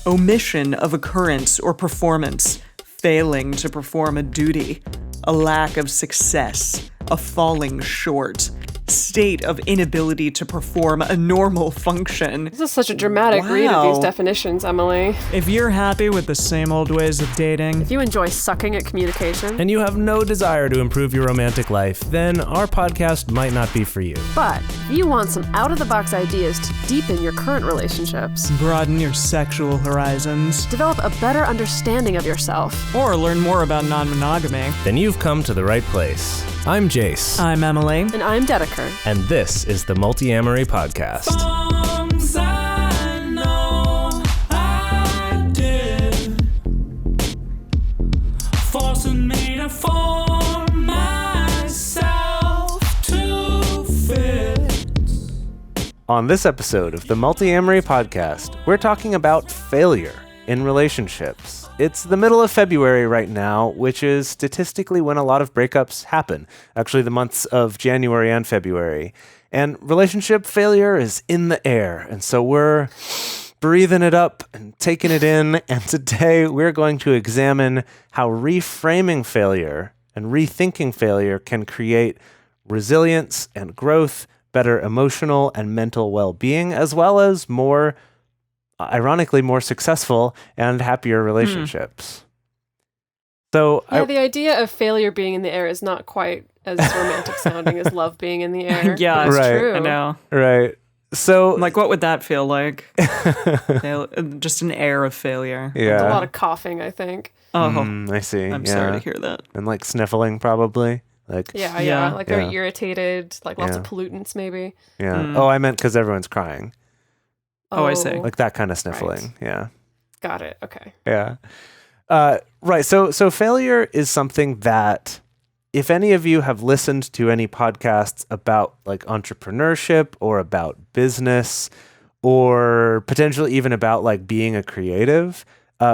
omission of occurrence or performance, failing to perform a duty, a lack of success, a falling short, state of inability to perform a normal function. This is such a dramatic read of these definitions, Emily. If you're happy with the same old ways of dating, If you enjoy sucking at communication, and you have no desire to improve your romantic life, then our podcast might not be for you. but if you want some out-of-the-box ideas to deepen your current relationships, broaden your sexual horizons, develop a better understanding of yourself, or learn more about non-monogamy, Then you've come to the right place. I'm Jase, I'm Emily. and I'm Dedeker. and this is the Multiamory podcast. Songs I know I did, forcing me to form myself to fit. On this episode of the Multiamory podcast, we're talking about failure in relationships. It's the middle of February right now, which is statistically when a lot of breakups happen. Actually, the months of January and February. And relationship failure is in the air. And so we're breathing it up and taking it in. And today we're going to examine how reframing failure and rethinking failure can create resilience and growth, better emotional and mental well-being, as well as ironically more successful and happier relationships. So Yeah, the idea of failure being in the air is not quite as romantic sounding as love being in the air. Yeah, It's Right. true. I know. right. So Like, what would that feel like? Just an air of failure. yeah. A lot of coughing, I think. Oh, I see. I'm yeah. sorry to hear that. And like sniffling probably. Like Yeah. Yeah. Like very Yeah. irritated, like lots of Yeah. pollutants maybe. yeah. Oh, I meant because everyone's crying. Oh, I see. Like that kind of sniffling. Yeah. Got it. Okay. Yeah. Right. So failure is something that if any of you have listened to any podcasts about like entrepreneurship or about business or potentially even about like being a creative,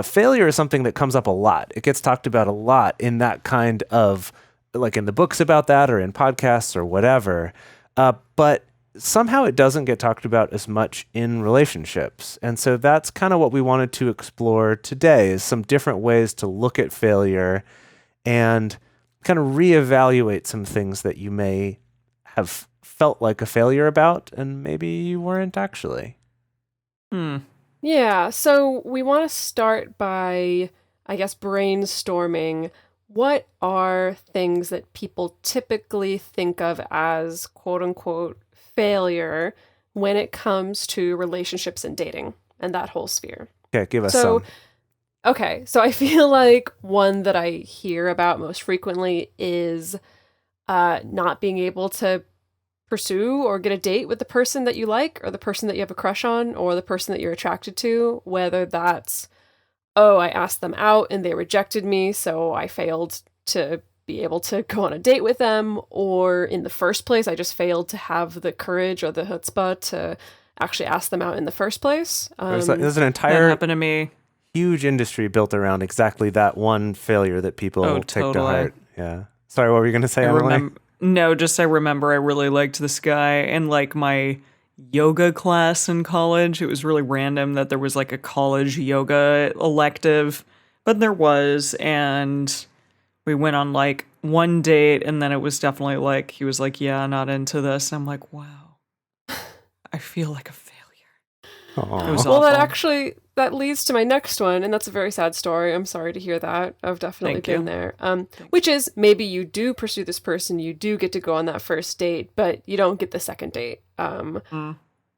failure is something that comes up a lot. It gets talked about a lot in that kind of like in the books about that or in podcasts or whatever. But somehow it doesn't get talked about as much in relationships. And so that's kind of what we wanted to explore today is some different ways to look at failure and kind of reevaluate some things that you may have felt like a failure about and maybe you weren't actually. Yeah. So we want to start by, I guess, brainstorming. What are things that people typically think of as quote unquote failure when it comes to relationships and dating and that whole sphere? Okay, give us some. Okay, so I feel like one that I hear about most frequently is not being able to pursue or get a date with the person that you like or the person that you have a crush on or the person that you're attracted to, whether that's, oh, I asked them out and they rejected me, so I failed to be able to go on a date with them, or in the first place, I just failed to have the courage or the chutzpah to actually ask them out in the first place. There's an That entire happened to me. huge industry built around exactly that one failure that people take to totally. heart. Yeah. Sorry, what were you going to say, I Emily? remember I really liked this guy and like my yoga class in college. It was really random that there was like a college yoga elective, but there was, and we went on like one date and then it was definitely like, he was like, yeah, not into this. And I'm like, wow, I feel like a failure. Aw. It was Well, awful. that leads to my next one, and that's a very sad story. I'm sorry to hear that. I've definitely Thank been you. there. Which is maybe you do pursue this person, you do get to go on that first date, but you don't get the second date.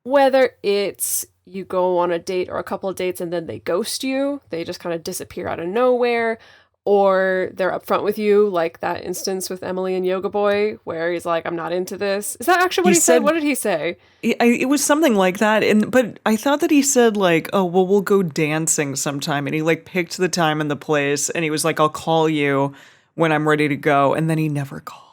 Whether it's you go on a date or a couple of dates and then they ghost you, they just kind of disappear out of nowhere, or they're upfront with you, like that instance with Emily and Yoga Boy, where he's like, I'm not into this. Is that actually what he said? What did he say? It was something like that, but I thought that he said like, oh, well, we'll go dancing sometime, and he like picked the time and the place, and he was like, I'll call you when I'm ready to go, and then he never called.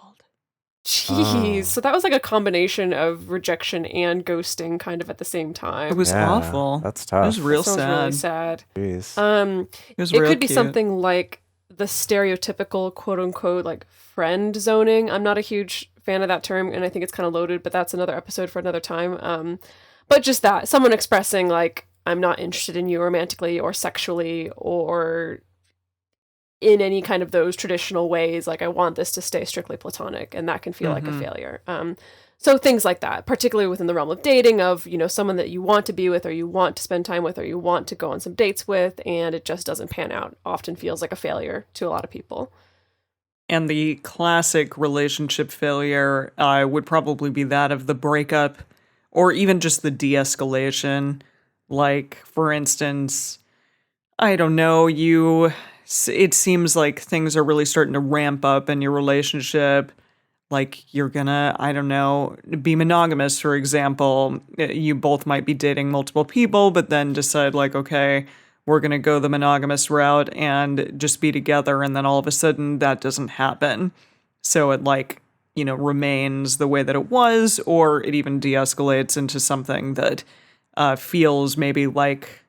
Jeez. So that was like a combination of rejection and ghosting kind of at the same time. It was Yeah, awful. that's It tough. was real Sounds sad. really sad. Jeez. It was It real could be cute. something like the stereotypical quote unquote like friend zoning. I'm not a huge fan of that term and I think it's kind of loaded, but that's another episode for another time. But just that, someone expressing like, I'm not interested in you romantically or sexually or in any kind of those traditional ways. Like, I want this to stay strictly platonic, and that can feel like a failure. So things like that, particularly within the realm of dating, of, you know, someone that you want to be with or you want to spend time with or you want to go on some dates with, and it just doesn't pan out, often feels like a failure to a lot of people. And the classic relationship failure would probably be that of the breakup or even just the de-escalation. Like, for instance, I don't know, it seems like things are really starting to ramp up in your relationship. Like, you're gonna, I don't know, be monogamous, for example. You both might be dating multiple people, but then decide, like, okay, we're gonna go the monogamous route and just be together, and then all of a sudden that doesn't happen. So it, like, you know, remains the way that it was, or it even de-escalates into something that feels maybe like,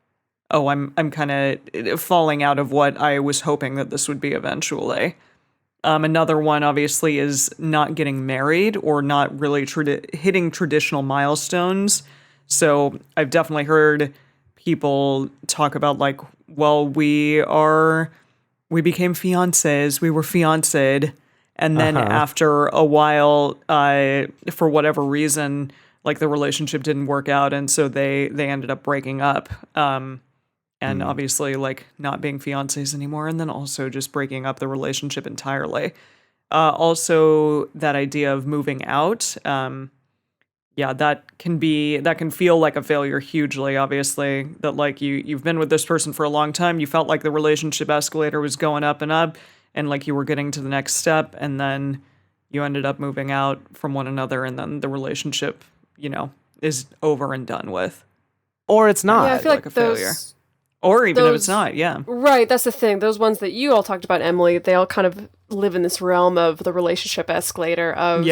oh, I'm kind of falling out of what I was hoping that this would be eventually. Another one, obviously, is not getting married or not really hitting traditional milestones. So I've definitely heard people talk about, like, well, we became fiancés, we were fiancéed, and then after a while, for whatever reason, like, the relationship didn't work out, and so they ended up breaking up. And obviously, like, not being fiancés anymore, and then also just breaking up the relationship entirely. Also, that idea of moving out, that can feel like a failure hugely, obviously, that, like, you've been with this person for a long time, you felt like the relationship escalator was going up, and, like, you were getting to the next step, and then you ended up moving out from one another, and then the relationship, you know, is over and done with. Or it's not. Yeah, I feel like a failure. Or even if it's not, yeah. Right, that's the thing. Those ones that you all talked about, Emily, they all kind of live in this realm of the relationship escalator of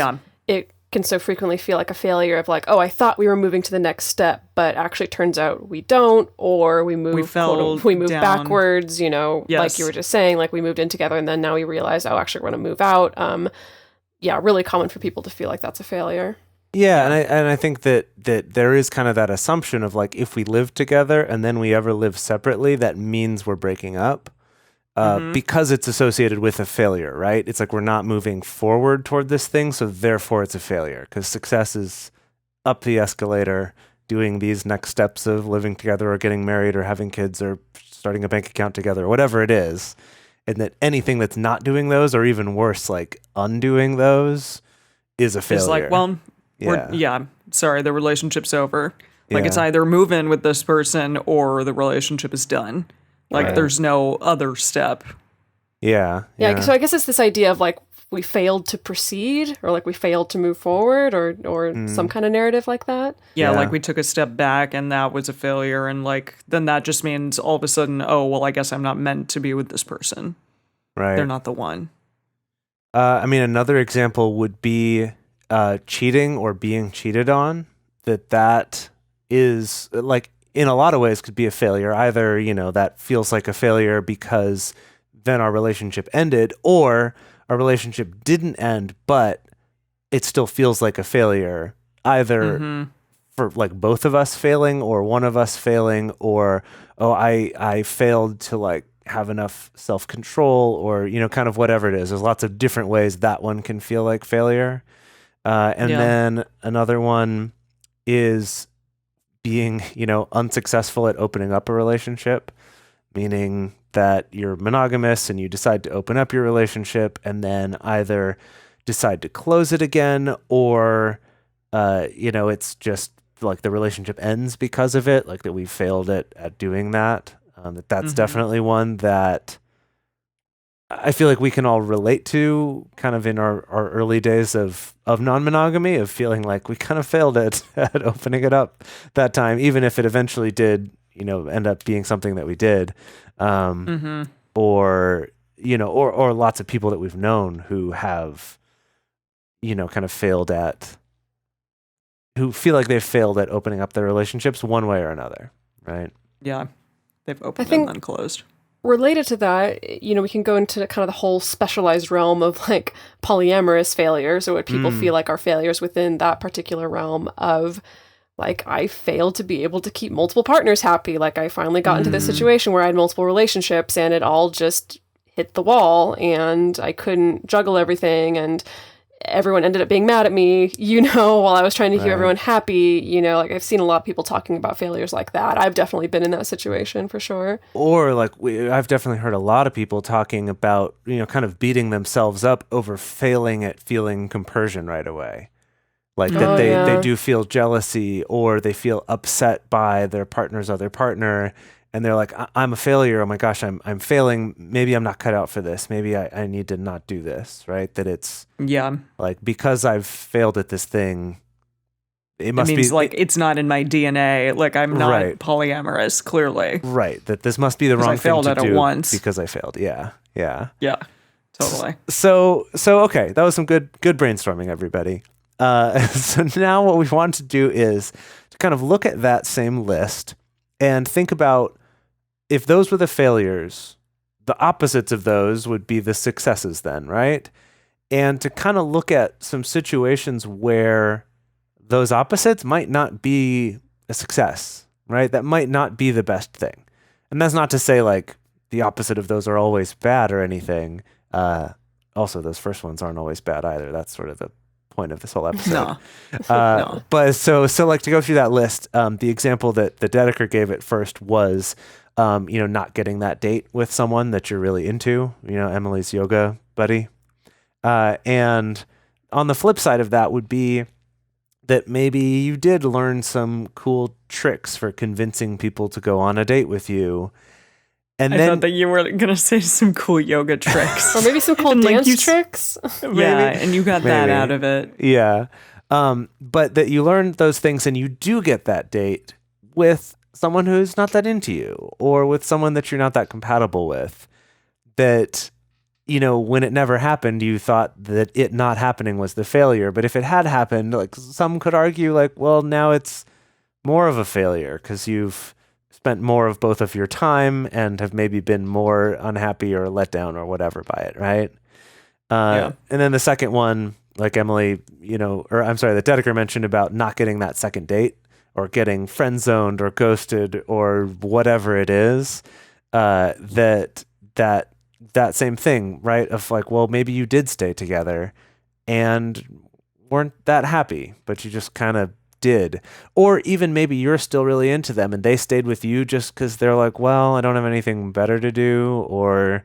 it can so frequently feel like a failure of, like, oh, I thought we were moving to the next step, but actually turns out we don't, or we move backwards, you know, like you were just saying, like, we moved in together and then now we realize, oh, actually we're going to move out. Really common for people to feel like that's a failure. Yeah, and I think that there is kind of that assumption of, like, if we live together and then we ever live separately, that means we're breaking up because it's associated with a failure, right? It's like we're not moving forward toward this thing, so therefore it's a failure, because success is up the escalator, doing these next steps of living together or getting married or having kids or starting a bank account together or whatever it is, and that anything that's not doing those, or even worse, like undoing those, is a failure. It's like, well... sorry, the relationship's over. Like, it's either move in with this person or the relationship is done. Like, there's no other step. Yeah, so I guess it's this idea of, like, we failed to proceed, or, like, we failed to move forward, or some kind of narrative like that. Yeah, like, we took a step back and that was a failure, and, like, then that just means all of a sudden, oh, well, I guess I'm not meant to be with this person. Right. They're not the one. I mean, another example would be... cheating or being cheated on, that is, like, in a lot of ways could be a failure. Either, you know, that feels like a failure because then our relationship ended, or our relationship didn't end, but it still feels like a failure. Either for, like, both of us failing or one of us failing, or, oh, I failed to, like, have enough self-control, or, you know, kind of whatever it is. There's lots of different ways that one can feel like failure. Then another one is being, you know, unsuccessful at opening up a relationship, meaning that you're monogamous and you decide to open up your relationship and then either decide to close it again, or, you know, it's just like the relationship ends because of it, like that we failed at doing that. That's definitely one that I feel like we can all relate to, kind of in our early days of non-monogamy, of feeling like we kind of failed at opening it up that time, even if it eventually did, you know, end up being something that we did. Or, you know, or lots of people that we've known who have, you know, kind of who feel like they've failed at opening up their relationships one way or another, right? Yeah. They've opened and then closed. Related to that, you know, we can go into kind of the whole specialized realm of, like, polyamorous failures, or what people feel like are failures within that particular realm of like I failed to be able to keep multiple partners happy. Like I finally got into this situation where I had multiple relationships and it all just hit the wall and I couldn't juggle everything and everyone ended up being mad at me, while I was trying to keep everyone happy. Like I've seen a lot of people talking about failures like that. I've definitely been in that situation for sure. Or like I've definitely heard a lot of people talking about, kind of beating themselves up over failing at feeling compersion right away. Like that they do feel jealousy or they feel upset by their partner's other partner. And they're like, I'm a failure. Oh my gosh, I'm failing. Maybe I'm not cut out for this. Maybe I need to not do this, right? That it's like because I've failed at this thing, it means like it's not in my DNA. Like I'm not polyamorous, clearly. Right. That this must be the wrong thing to do once. because I failed. Yeah. Yeah. Totally. So okay, that was some good brainstorming, everybody. So now what we want to do is to kind of look at that same list and think about if those were the failures, the opposites of those would be the successes then, right? And to kind of look at some situations where those opposites might not be a success, right? That might not be the best thing. And that's not to say like the opposite of those are always bad or anything. Also, those first ones aren't always bad either. That's sort of the point of this whole episode. No. But so like to go through that list, the example that the Dedeker gave at first was, not getting that date with someone that you're really into, Emily's yoga buddy. And on the flip side of that would be that maybe you did learn some cool tricks for convincing people to go on a date with you. And I thought that you were going to say some cool yoga tricks. Or maybe some cool dance tricks. Yeah, and you got that out of it. Yeah. But that you learned those things and you do get that date with someone who's not that into you or with someone that you're not that compatible with. That, when it never happened, you thought that it not happening was the failure. But if it had happened, like some could argue like, well, now it's more of a failure because you've spent more of both of your time and have maybe been more unhappy or let down or whatever by it, right? And then the second one, like Emily, that Dedeker mentioned about not getting that second date or getting friend zoned or ghosted or whatever it is, that same thing, right? Of like, well, maybe you did stay together and weren't that happy, but you just kind of did. Or even maybe you're still really into them and they stayed with you just because they're like, well, I don't have anything better to do, or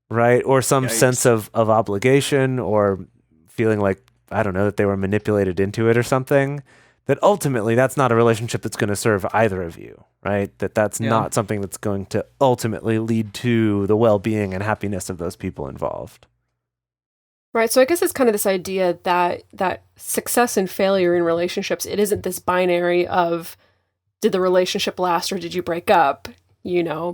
right, or some sense of obligation or feeling like, I don't know, that they were manipulated into it or something. That ultimately that's not a relationship that's going to serve either of you, right? That's not something that's going to ultimately lead to the well-being and happiness of those people involved. Right. So I guess it's kind of this idea that success and failure in relationships, it isn't this binary of did the relationship last or did you break up,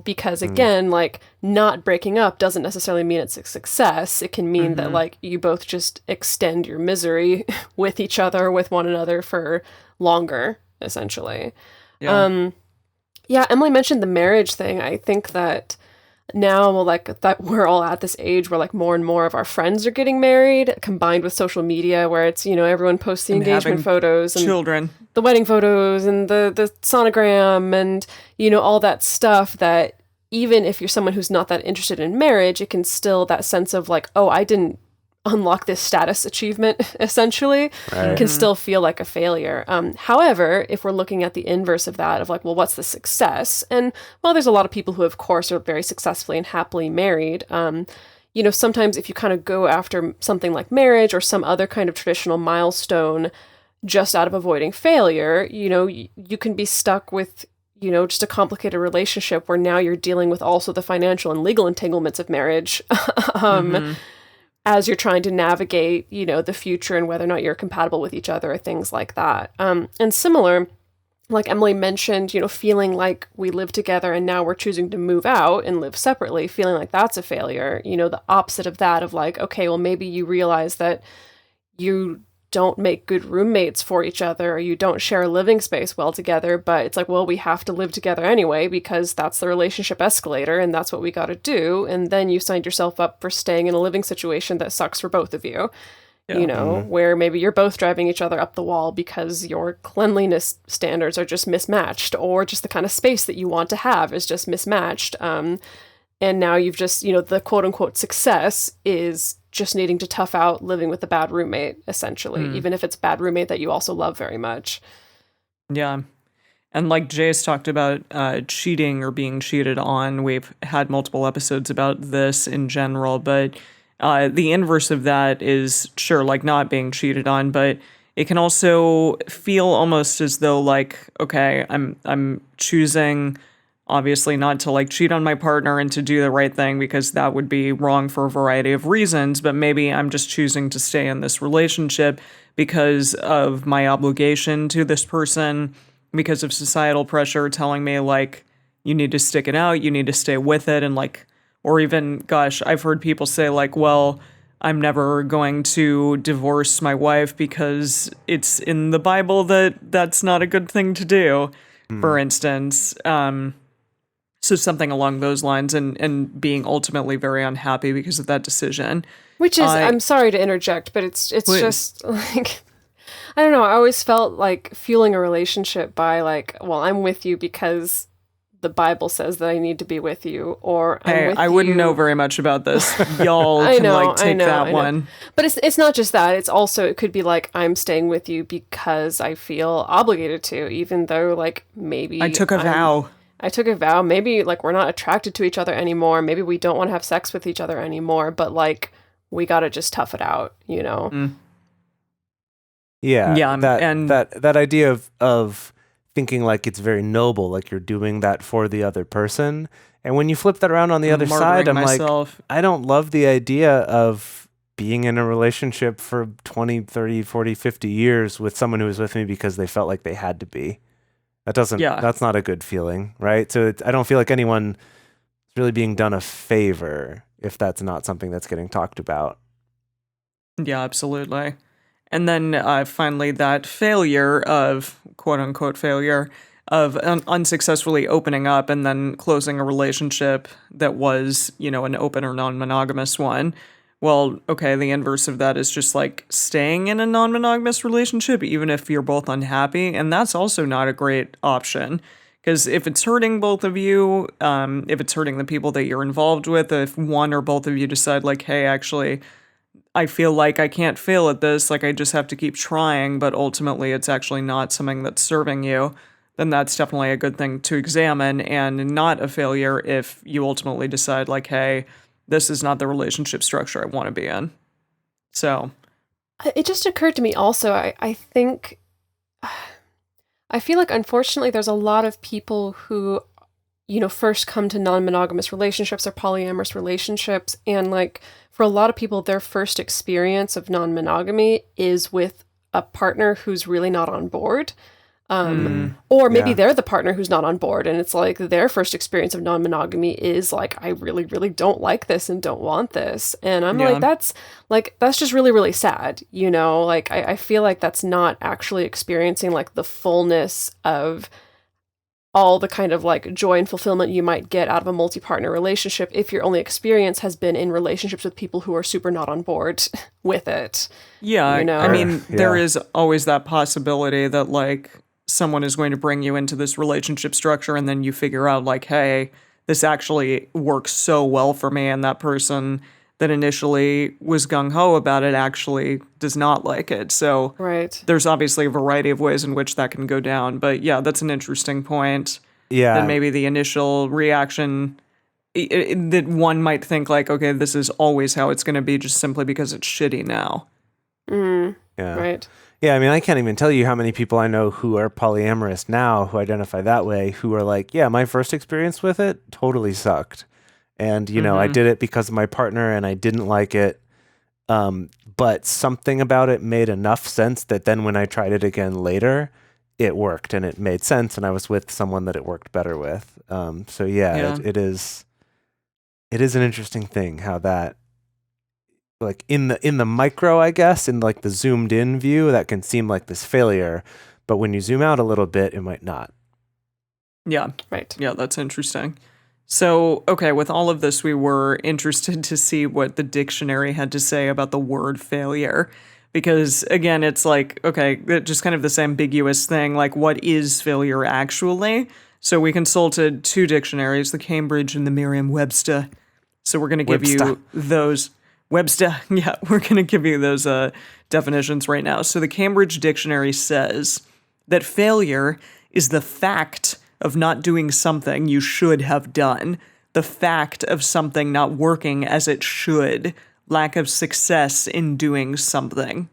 because again, like not breaking up doesn't necessarily mean it's a success. It can mean that like you both just extend your misery with each other, with one another for longer, essentially. Yeah. Emily mentioned the marriage thing. I think that now, like that we're all at this age where like more and more of our friends are getting married, combined with social media where it's, everyone posts the engagement photos and children, the wedding photos and the sonogram and, all that stuff, that even if you're someone who's not that interested in marriage, it can still, that sense of like, oh, I didn't unlock this status achievement, essentially, can still feel like a failure. However, if we're looking at the inverse of that, of like, well, what's the success? And while there's a lot of people who, of course, are very successfully and happily married, sometimes if you kind of go after something like marriage or some other kind of traditional milestone just out of avoiding failure, you can be stuck with just a complicated relationship where now you're dealing with also the financial and legal entanglements of marriage. As you're trying to navigate, the future and whether or not you're compatible with each other or things like that. And similar, like Emily mentioned, feeling like we live together and now we're choosing to move out and live separately, feeling like that's a failure. The opposite of that of like, okay, well, maybe you realize that you don't make good roommates for each other or you don't share a living space well together, but it's like, well, we have to live together anyway because that's the relationship escalator and that's what we got to do. And then you signed yourself up for staying in a living situation that sucks for both of you. Yeah. you know, where maybe you're both driving each other up the wall because your cleanliness standards are just mismatched, or just the kind of space that you want to have is just mismatched. And now you've just, you know, the quote unquote success is just needing to tough out living with a bad roommate, essentially, even if it's a bad roommate that you also love very much. Yeah. And like Jase talked about cheating or being cheated on, we've had multiple episodes about this in general, but the inverse of that is, sure, like not being cheated on, but it can also feel almost as though like, okay, I'm choosing obviously not to like cheat on my partner and to do the right thing, because that would be wrong for a variety of reasons, but maybe I'm just choosing to stay in this relationship because of my obligation to this person, because of societal pressure telling me like, you need to stick it out, you need to stay with it, and like, or even, gosh, I've heard people say like, well, I'm never going to divorce my wife because it's in the Bible that that's not a good thing to do, for instance. So something along those lines, and being ultimately very unhappy because of that decision. Which is, I'm sorry to interject, but it's Please. just like, I don't know. I always felt like fueling a relationship by like, well, I'm with you because the Bible says that I need to be with you, or I'm Hey, with I wouldn't you. know very much about this. Y'all I can know, like take I know, that I know. one. But it's not just that. It's also, it could be like, I'm staying with you because I feel obligated to, even though like maybe I took a vow. I took a vow. Maybe like we're not attracted to each other anymore. Maybe we don't want to have sex with each other anymore, but like we got to just tough it out, you know? Yeah, Yeah, that and- that idea of thinking like it's very noble, like you're doing that for the other person. And when you flip that around on the other side, I'm myself. like, I don't love the idea of being in a relationship for 20, 30, 40, 50 years with someone who was with me because they felt like they had to be. That's not a good feeling, right? So I don't feel like anyone is really being done a favor if that's not something that's getting talked about. Yeah, absolutely. And then finally, that failure of, quote unquote, failure of unsuccessfully opening up and then closing a relationship that was, you know, an open or non-monogamous one. Well, okay, the inverse of that is just like staying in a non-monogamous relationship, even if you're both unhappy. And that's also not a great option. Because if it's hurting both of you, if it's hurting the people that you're involved with, if one or both of you decide like, hey, actually, I feel like I can't fail at this, like I just have to keep trying, but ultimately it's actually not something that's serving you, then that's definitely a good thing to examine, and not a failure if you ultimately decide like, hey, this is not the relationship structure I want to be in. So, It just occurred to me also, I think, I feel like unfortunately there's a lot of people who, you know, first come to non-monogamous relationships or polyamorous relationships, and like for a lot of people, their first experience of non-monogamy is with a partner who's really not on board. Or maybe they're the partner who's not on board, and it's like their first experience of non-monogamy is like, I really, really don't like this and don't want this. And I'm like, that's just really, really sad, you know? Like, I feel like that's not actually experiencing like the fullness of all the kind of like joy and fulfillment you might get out of a multi-partner relationship if your only experience has been in relationships with people who are super not on board with it. yeah, You know? I mean, there Yeah. is always that possibility that like someone is going to bring you into this relationship structure and then you figure out like, hey, this actually works so well for me, and that person that initially was gung-ho about it actually does not like it. So Right. there's obviously a variety of ways in which that can go down. But yeah, that's an interesting point. Yeah. That maybe the initial reaction that one might think like, okay, this is always how it's going to be just simply because it's shitty now. Yeah. Right. Yeah, I mean, I can't even tell you how many people I know who are polyamorous now, who identify that way, who are like, yeah, my first experience with it totally sucked. And, you know, I did it because of my partner and I didn't like it. But something about it made enough sense that then when I tried it again later, it worked and it made sense. And I was with someone that it worked better with. So yeah. It is an interesting thing how that, like in the micro, I guess, in like the zoomed in view, that can seem like this failure, but when you zoom out a little bit, it might not. Yeah. Right. Yeah, that's interesting. So, okay, with all of this, we were interested to see what the dictionary had to say about the word failure. Because again, it's like, okay, just kind of this ambiguous thing, like what is failure actually? So we consulted 2 dictionaries, the Cambridge and the Merriam-Webster. So we're going to give you those. Webster, yeah, we're going to give you those definitions right now. So the Cambridge Dictionary says that failure is the fact of not doing something you should have done, the fact of something not working as it should, lack of success in doing something.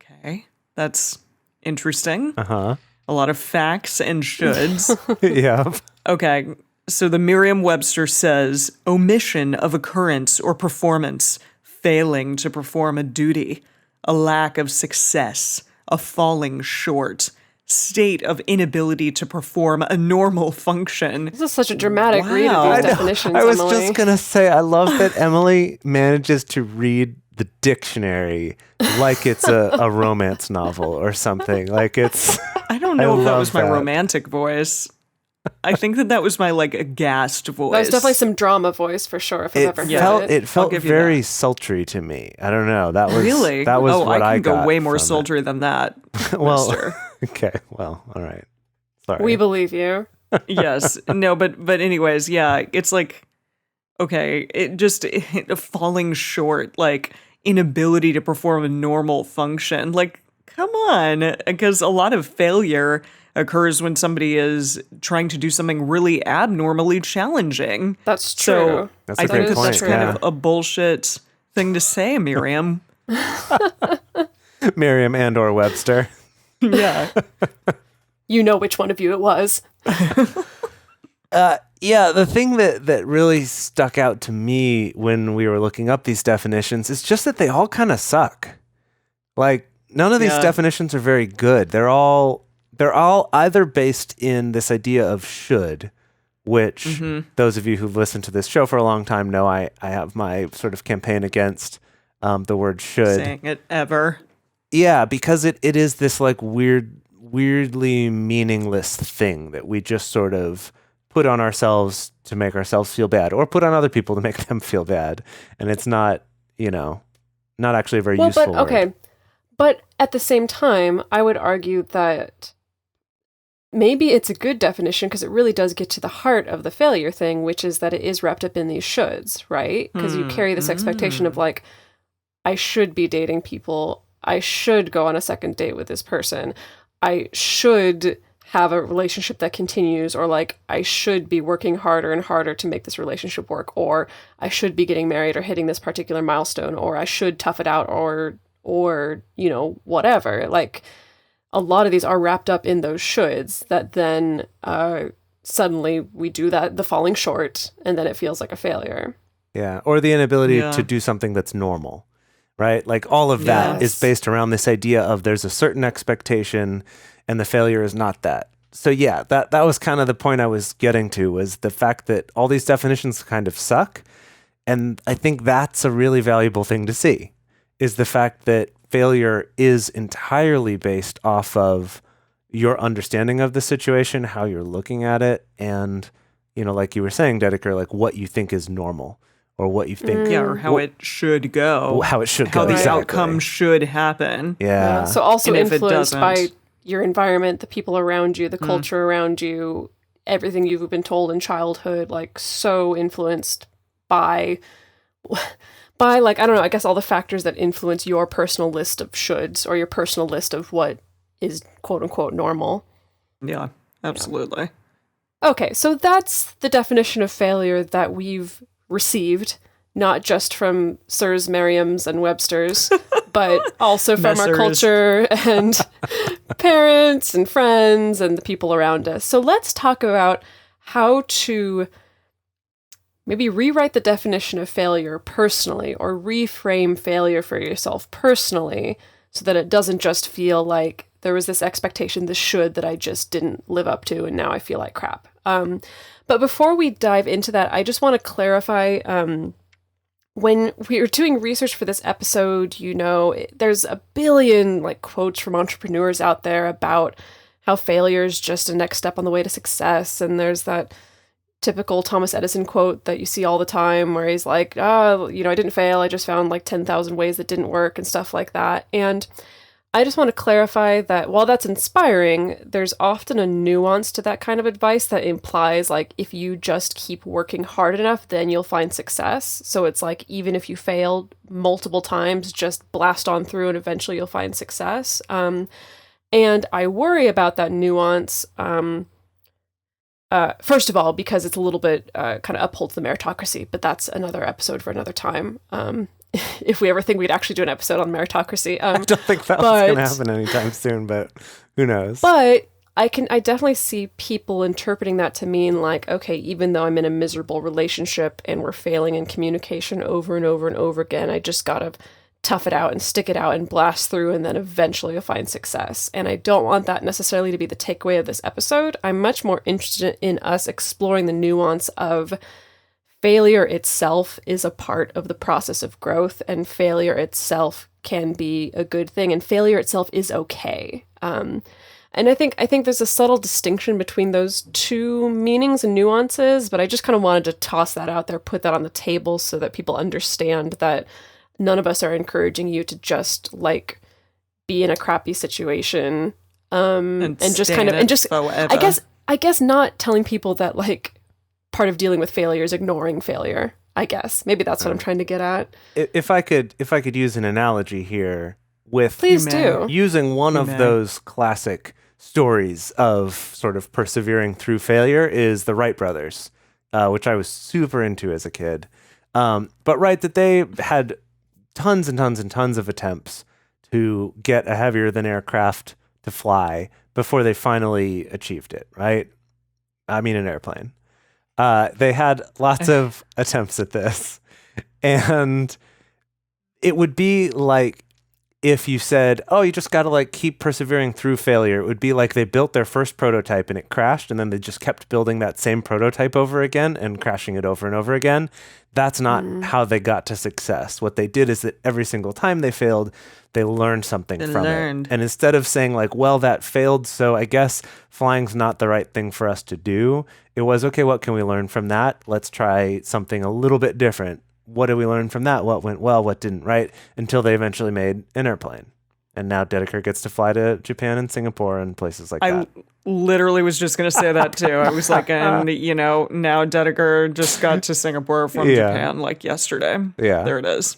Okay, that's interesting. Uh-huh. A lot of facts and shoulds. Yeah. Okay, so the Merriam-Webster says omission of occurrence or performance, failing to perform a duty, a lack of success, a falling short, state of inability to perform a normal function. This is such a dramatic read Wow. of I these know. definitions, I was Emily. just going to say, I love that Emily manages to read the dictionary like it's a romance novel or something. Like it's... I don't know if that love was my that. romantic voice. I think that was my like aghast voice. That was definitely some drama voice for sure, if I've ever heard It felt give you very that. sultry to me. I don't know. That was Really? That was oh, what I I can got go way more from it. sultry than that. Well, mister. okay. Well, all right. Sorry. We believe you. Yes. No, but anyways, yeah, it's like, okay, falling short, like inability to perform a normal function. Like, come on, because a lot of failure occurs when somebody is trying to do something really abnormally challenging. That's true. So That's a I great think point, that's kind yeah. of a bullshit thing to say, Miriam. Merriam and or Webster. Yeah. You know which one of you it was. Yeah, the thing that really stuck out to me when we were looking up these definitions is just that they all kind of suck. Like, none of these Yeah. definitions are very good. They're all either based in this idea of should, which those of you who've listened to this show for a long time know I have my sort of campaign against the word should. Saying it ever. Yeah, because it is this like weirdly meaningless thing that we just sort of put on ourselves to make ourselves feel bad, or put on other people to make them feel bad. And it's not, not actually a very useful word. Okay. But at the same time, I would argue that maybe it's a good definition because it really does get to the heart of the failure thing, which is that it is wrapped up in these shoulds, right? Because you carry this expectation of like, I should be dating people. I should go on a second date with this person. I should have a relationship that continues, or like I should be working harder and harder to make this relationship work, or I should be getting married or hitting this particular milestone, or I should tough it out, or whatever. Like a lot of these are wrapped up in those shoulds that then suddenly we do the falling short, and then it feels like a failure. Yeah, or the inability Yeah. to do something that's normal, right? Like all of that is Yes. based around this idea of there's a certain expectation and the failure is not that. So yeah, that was kind of the point I was getting to, was the fact that all these definitions kind of suck. And I think that's a really valuable thing to see, is the fact that failure is entirely based off of your understanding of the situation, how you're looking at it, and, like you were saying, Dedeker, like what you think is normal, or what you think, Yeah, or how it should go. how it should go. How the exactly. outcome should happen. Yeah. So also And if it influenced by doesn't- your environment, the people around you, the culture around you, everything you've been told in childhood, like so influenced by like, I don't know, I guess all the factors that influence your personal list of shoulds, or your personal list of what is quote unquote normal. Yeah, absolutely. Okay, so that's the definition of failure that we've received, not just from Sirs, Merriams, and Websters, but also from our Messers. culture and parents and friends and the people around us. So let's talk about how to maybe rewrite the definition of failure personally, or reframe failure for yourself personally, so that it doesn't just feel like there was this expectation, this should, that I just didn't live up to, and now I feel like crap. But before we dive into that, I just want to clarify, when we were doing research for this episode, there's a billion like quotes from entrepreneurs out there about how failure is just a next step on the way to success. And there's that typical Thomas Edison quote that you see all the time where he's like, oh, I didn't fail. I just found like 10,000 ways that didn't work and stuff like that. And I just want to clarify that while that's inspiring, there's often a nuance to that kind of advice that implies like if you just keep working hard enough, then you'll find success. So it's like even if you failed multiple times, just blast on through and eventually you'll find success. And I worry about that nuance. First of all, because it's a little bit kind of upholds the meritocracy, but that's another episode for another time. If we ever think we'd actually do an episode on meritocracy. I don't think that's going to happen anytime soon, but who knows? But I definitely see people interpreting that to mean like, okay, even though I'm in a miserable relationship and we're failing in communication over and over and over again, I just got to tough it out and stick it out and blast through and then eventually you'll find success. And I don't want that necessarily to be the takeaway of this episode. I'm much more interested in us exploring the nuance of failure itself is a part of the process of growth, and failure itself can be a good thing, and failure itself is okay. And I think there's a subtle distinction between those two meanings and nuances, but I just kind of wanted to toss that out there, put that on the table so that people understand that none of us are encouraging you to just like be in a crappy situation and just kind of and just forever. I guess not telling people that like part of dealing with failure is ignoring failure. I guess maybe that's what I'm trying to get at. If I could use an analogy here with Please do. Using one of those classic stories of sort of persevering through failure is the Wright brothers, which I was super into as a kid. But right, that they had tons and tons and tons of attempts to get a heavier than aircraft to fly before they finally achieved it, right? I mean, an airplane. They had lots of attempts at this, and it would be like if you said, oh, you just got to like keep persevering through failure. It would be like they built their first prototype and it crashed, and then they just kept building that same prototype over again and crashing it over and over again. That's not how they got to success. What they did is that every single time they failed, they learned something from it. And instead of saying like, well, that failed, so I guess flying's not the right thing for us to do, it was, okay, what can we learn from that? Let's try something a little bit different. What did we learn from that? What went well, what didn't, right? Until they eventually made an airplane. And now Dedeker gets to fly to Japan and Singapore and places like that. I literally was just going to say that too. I was like, and now Dedeker just got to Singapore from Japan like yesterday. Yeah. There it is.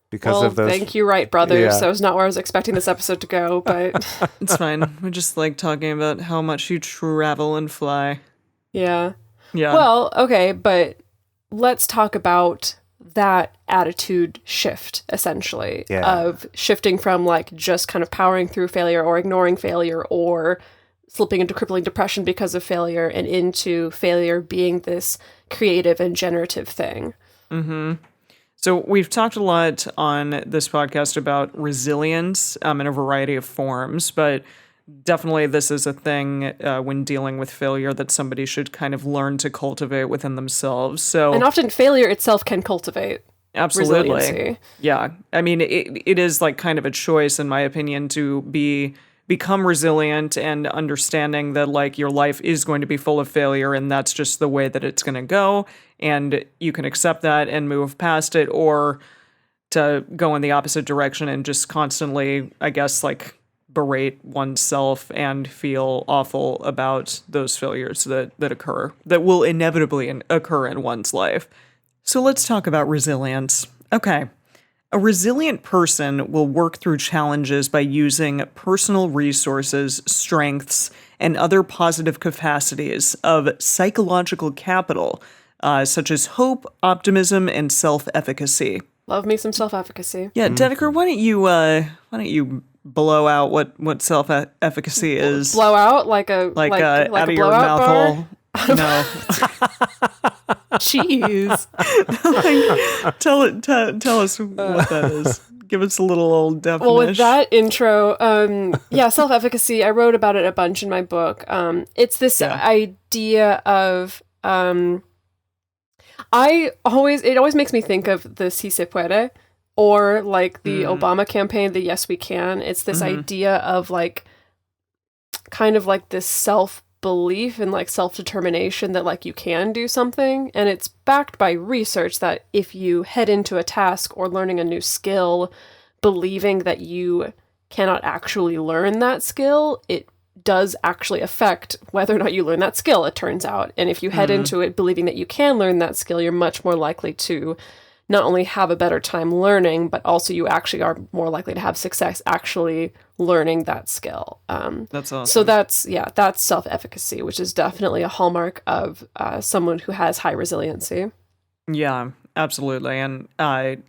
Because of those. Thank you, Wright brothers. That was not where I was expecting this episode to go, but It's fine. We're just like talking about how much you travel and fly. Yeah. Yeah. Well, okay, but let's talk about that attitude shift, essentially, of shifting from like just kind of powering through failure or ignoring failure or slipping into crippling depression because of failure and into failure being this creative and generative thing. Mm-hmm. So we've talked a lot on this podcast about resilience in a variety of forms, but definitely this is a thing when dealing with failure that somebody should kind of learn to cultivate within themselves. And often failure itself can cultivate absolutely resiliency. Yeah. I mean, it is like kind of a choice, in my opinion, to become resilient and understanding that like your life is going to be full of failure and that's just the way that it's going to go. And you can accept that and move past it, or to go in the opposite direction and just constantly, I guess, like berate oneself and feel awful about those failures that occur, that will inevitably occur in one's life. So let's talk about resilience. Okay. A resilient person will work through challenges by using personal resources, strengths, and other positive capacities of psychological capital, such as hope, optimism, and self-efficacy. Love me some self-efficacy. Yeah, Dedeker, why don't you blow out what self-efficacy is? Blow out like out a of your mouth hole. No. Jeez. Tell us what that is. Give us a little old definition. Well, with that intro, self-efficacy, I wrote about it a bunch in my book. It's this idea of it always makes me think of the Si Se Puede, or like the Obama campaign, the Yes We Can. It's this idea of like kind of like this belief in like self-determination that like you can do something, and it's backed by research that if you head into a task or learning a new skill believing that you cannot actually learn that skill, it does actually affect whether or not you learn that skill, it turns out. And if you head into it believing that you can learn that skill, you're much more likely to not only have a better time learning, but also you actually are more likely to have success actually learning that skill. That's awesome. So that's self-efficacy, which is definitely a hallmark of someone who has high resiliency. Yeah, absolutely. And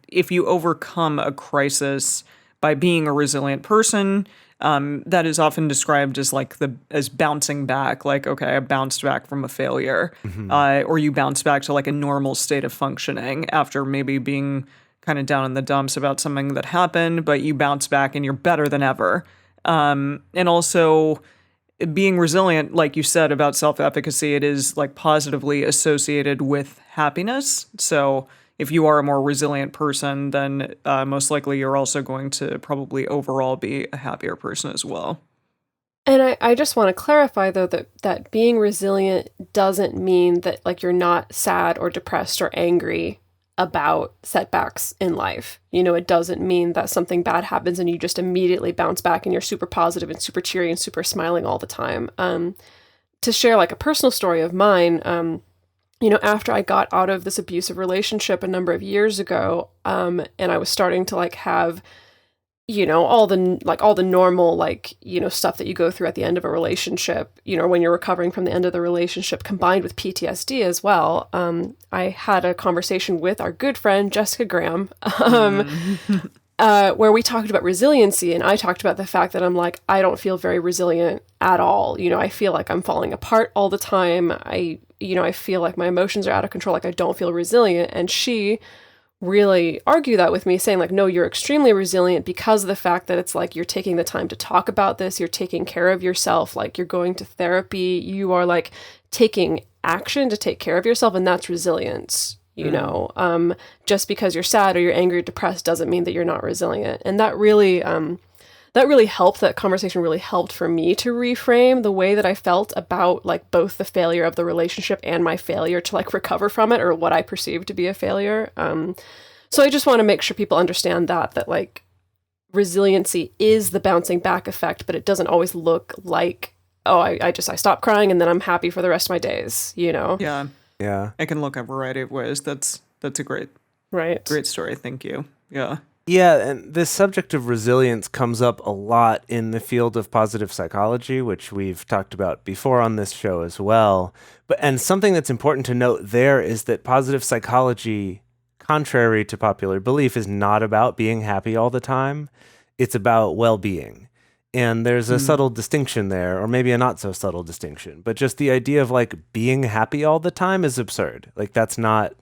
if you overcome a crisis by being a resilient person, that is often described as like as bouncing back. Like, okay, I bounced back from a failure, or you bounce back to like a normal state of functioning after maybe being kind of down in the dumps about something that happened, but you bounce back and you're better than ever. And also being resilient, like you said about self-efficacy, it is like positively associated with happiness. So if you are a more resilient person, then most likely you're also going to probably overall be a happier person as well. And I just want to clarify, though, that being resilient doesn't mean that like you're not sad or depressed or angry about setbacks in life. You know, it doesn't mean that something bad happens and you just immediately bounce back and you're super positive and super cheery and super smiling all the time. To share like a personal story of mine, you know, after I got out of this abusive relationship a number of years ago, and I was starting to like have, you know, all the normal, like, you know, stuff that you go through at the end of a relationship, you know, when you're recovering from the end of the relationship combined with PTSD as well. I had a conversation with our good friend, Jessica Graham, where we talked about resiliency, and I talked about the fact that I'm like, I don't feel very resilient at all. You know, I feel like I'm falling apart all the time. I feel like my emotions are out of control. Like I don't feel resilient. And she really argued that with me, saying like, no, you're extremely resilient because of the fact that it's like, you're taking the time to talk about this. You're taking care of yourself. Like you're going to therapy. You are like taking action to take care of yourself. And that's resilience. You know, just because you're sad or you're angry or depressed doesn't mean that you're not resilient. And that really helped. That conversation really helped for me to reframe the way that I felt about like both the failure of the relationship and my failure to like recover from it, or what I perceived to be a failure. So I just want to make sure people understand that like resiliency is the bouncing back effect, but it doesn't always look like, oh, I stopped crying and then I'm happy for the rest of my days, you know? Yeah. Yeah. It can look a variety of ways. That's a great story. Thank you. Yeah. Yeah, and this subject of resilience comes up a lot in the field of positive psychology, which we've talked about before on this show as well. And something that's important to note there is that positive psychology, contrary to popular belief, is not about being happy all the time. It's about well-being. And there's a subtle distinction there, or maybe a not so subtle distinction. But just the idea of like being happy all the time is absurd. Like that's not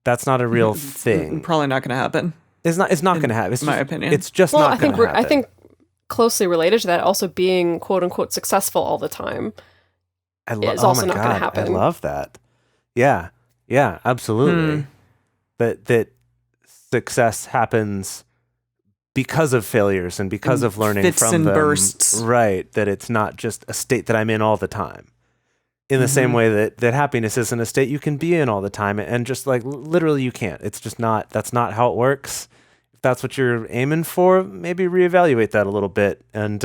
a real thing. Probably not going to happen. It's not going to happen. It's my opinion. It's just not going to happen. I think closely related to that, also being quote unquote successful all the time is also not going to happen. I love that. Yeah. Yeah, absolutely. That success happens because of failures and because of learning fits from and them. bursts. Right. That it's not just a state that I'm in all the time. In the same way that happiness isn't a state you can be in all the time. And just like literally you can't. It's just not, that's not how it works. If that's what you're aiming for, maybe reevaluate that a little bit and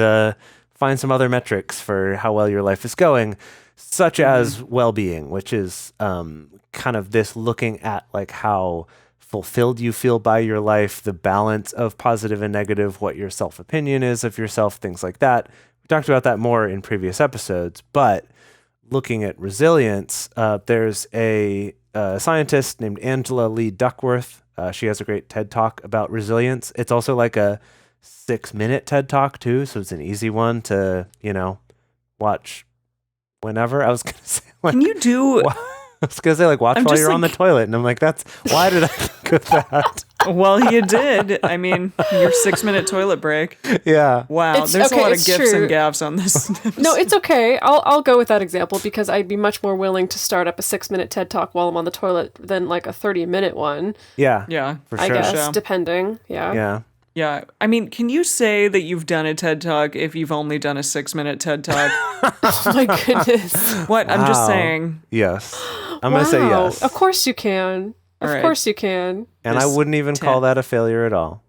find some other metrics for how well your life is going, such as well-being, which is kind of this looking at like how fulfilled you feel by your life, the balance of positive and negative, what your self-opinion is of yourself, things like that. We talked about that more in previous episodes, but looking at resilience, there's a scientist named Angela Lee Duckworth. She has a great TED Talk about resilience. It's also like a 6-minute TED Talk too, so it's an easy one to, watch whenever. I was going to say, like, Can you do... I was going to say, like, watch while you're on the toilet. And I'm like, why did I think of that? Well, you did. I mean, your 6-minute toilet break. Yeah. Wow. There's a lot of gifs and gaffs on this. No, it's okay. I'll go with that example because I'd be much more willing to start up a 6-minute TED Talk while I'm on the toilet than like a 30-minute one. Yeah. Yeah. For I sure. guess, depending. Yeah. Yeah. Yeah. I mean, can you say that you've done a TED Talk if you've only done a 6-minute TED Talk? Oh my goodness. What? I'm just Wow. saying. Yes. I'm going to say Wow. yes. Of course you can. All Of right. course you can. And I This wouldn't even call that a failure at all.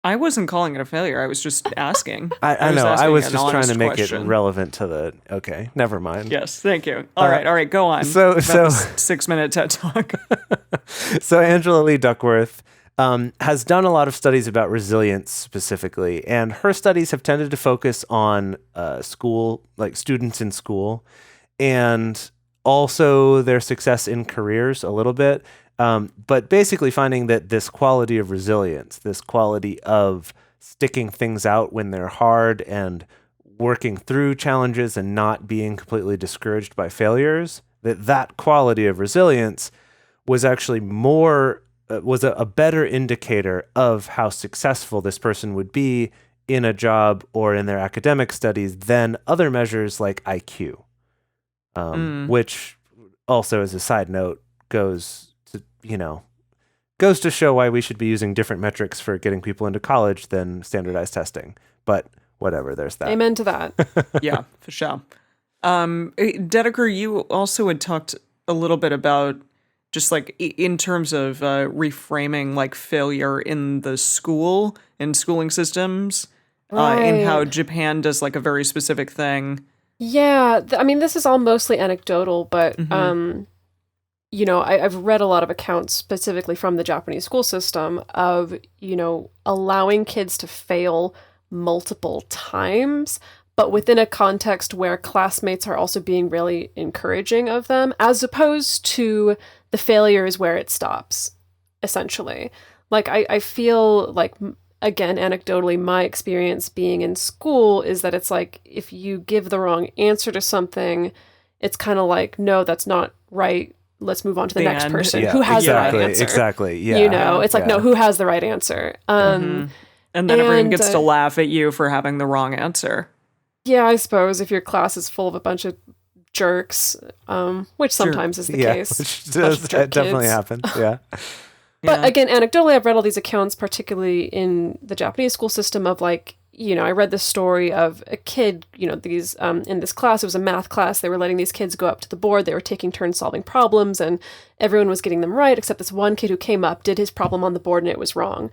I wasn't calling it a failure. I was just asking. I know. I asking was an just trying honest to make question. it relevant to the. Okay, never mind. Yes, thank you. All right, go on. so- About so- this 6-minute TED Talk. So Angela Lee Duckworth has done a lot of studies about resilience specifically, and her studies have tended to focus on school, like students in school, and also their success in careers a little bit. But basically finding that this quality of resilience, this quality of sticking things out when they're hard and working through challenges and not being completely discouraged by failures, that quality of resilience was actually was a better indicator of how successful this person would be in a job or in their academic studies than other measures like IQ, which also, as a side note, goes to show why we should be using different metrics for getting people into college than standardized testing. But whatever, there's that. Amen to that. Yeah, for sure. Dedeker, you also had talked a little bit about just like in terms of reframing like failure in the school and schooling systems, and how Right. Japan does like a very specific thing. Yeah, I mean, this is all mostly anecdotal, but I've read a lot of accounts specifically from the Japanese school system of allowing kids to fail multiple times, but within a context where classmates are also being really encouraging of them, as opposed to the failures where it stops, essentially. Like, I feel like, again, anecdotally, my experience being in school is that it's like, if you give the wrong answer to something, it's kind of like, no, that's not right. Let's move on to the next end. person Yeah, who has the right answer. Exactly. Yeah. It's like, no, who has the right answer? And then everyone And, gets to laugh at you for having the wrong answer. Yeah, I suppose if your class is full of a bunch of jerks, which sometimes is the case. Which Bunch of jerk definitely kids. happens. Yeah. But Yeah. again, anecdotally, I've read all these accounts, particularly in the Japanese school system, of like, I read this story of a kid, these in this class, it was a math class. They were letting these kids go up to the board. They were taking turns solving problems, and everyone was getting them right, except this one kid who came up, did his problem on the board, and it was wrong.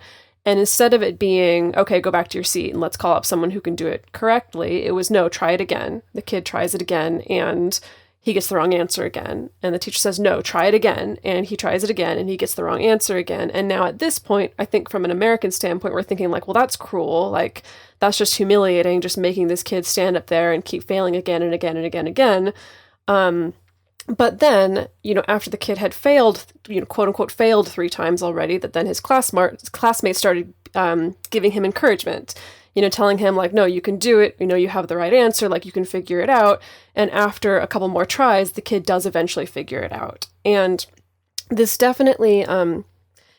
And instead of it being, okay, go back to your seat and let's call up someone who can do it correctly, it was, no, try it again. The kid tries it again, and he gets the wrong answer again. And the teacher says, no, try it again. And he tries it again, and he gets the wrong answer again. And now at this point, I think from an American standpoint, we're thinking like, well, that's cruel. Like, that's just humiliating, just making this kid stand up there and keep failing again and again and again and again. But then, after the kid had failed, quote unquote, failed 3 times already, that then his classmates started giving him encouragement, telling him like, no, you can do it. You have the right answer. Like, you can figure it out. And after a couple more tries, the kid does eventually figure it out. And this definitely,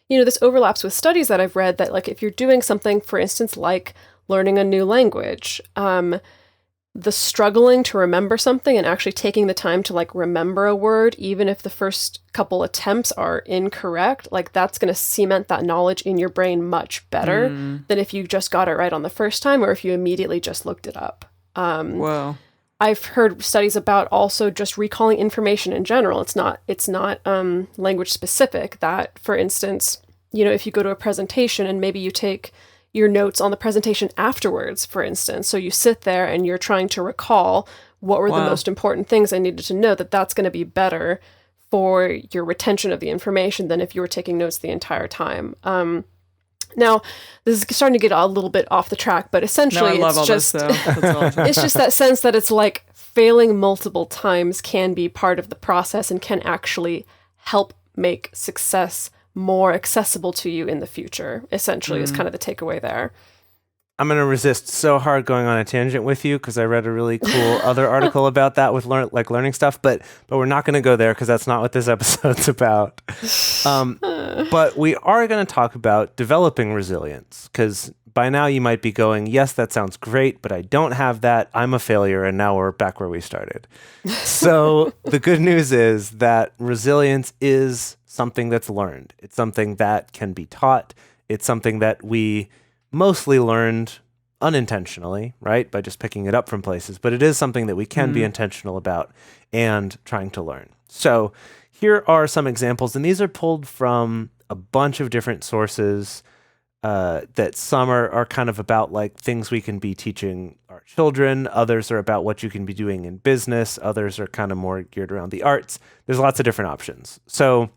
this overlaps with studies that I've read that, like, if you're doing something, for instance, like learning a new language, the struggling to remember something and actually taking the time to like remember a word, even if the first couple attempts are incorrect, like that's going to cement that knowledge in your brain much better than if you just got it right on the first time or if you immediately just looked it up. Whoa. I've heard studies about also just recalling information in general. It's not language specific. That, for instance, if you go to a presentation and maybe you take your notes on the presentation afterwards, for instance. So you sit there and you're trying to recall what were the most important things I needed to know, that's going to be better for your retention of the information than if you were taking notes the entire time. Now, this is starting to get a little bit off the track, but essentially I love it's all just this, though. That's awesome. it's just that sense that it's like failing multiple times can be part of the process and can actually help make success more accessible to you in the future, essentially, is kind of the takeaway there. I'm going to resist so hard going on a tangent with you because I read a really cool other article about that with learning stuff, but we're not going to go there because that's not what this episode's about. But we are going to talk about developing resilience because by now you might be going, yes, that sounds great, but I don't have that. I'm a failure, and now we're back where we started. So the good news is that resilience is something that's learned. It's something that can be taught. It's something that we mostly learned unintentionally, right? By just picking it up from places, but it is something that we can be intentional about and trying to learn. So here are some examples, and these are pulled from a bunch of different sources that some are kind of about like things we can be teaching our children. Others are about what you can be doing in business. Others are kind of more geared around the arts. There's lots of different options. So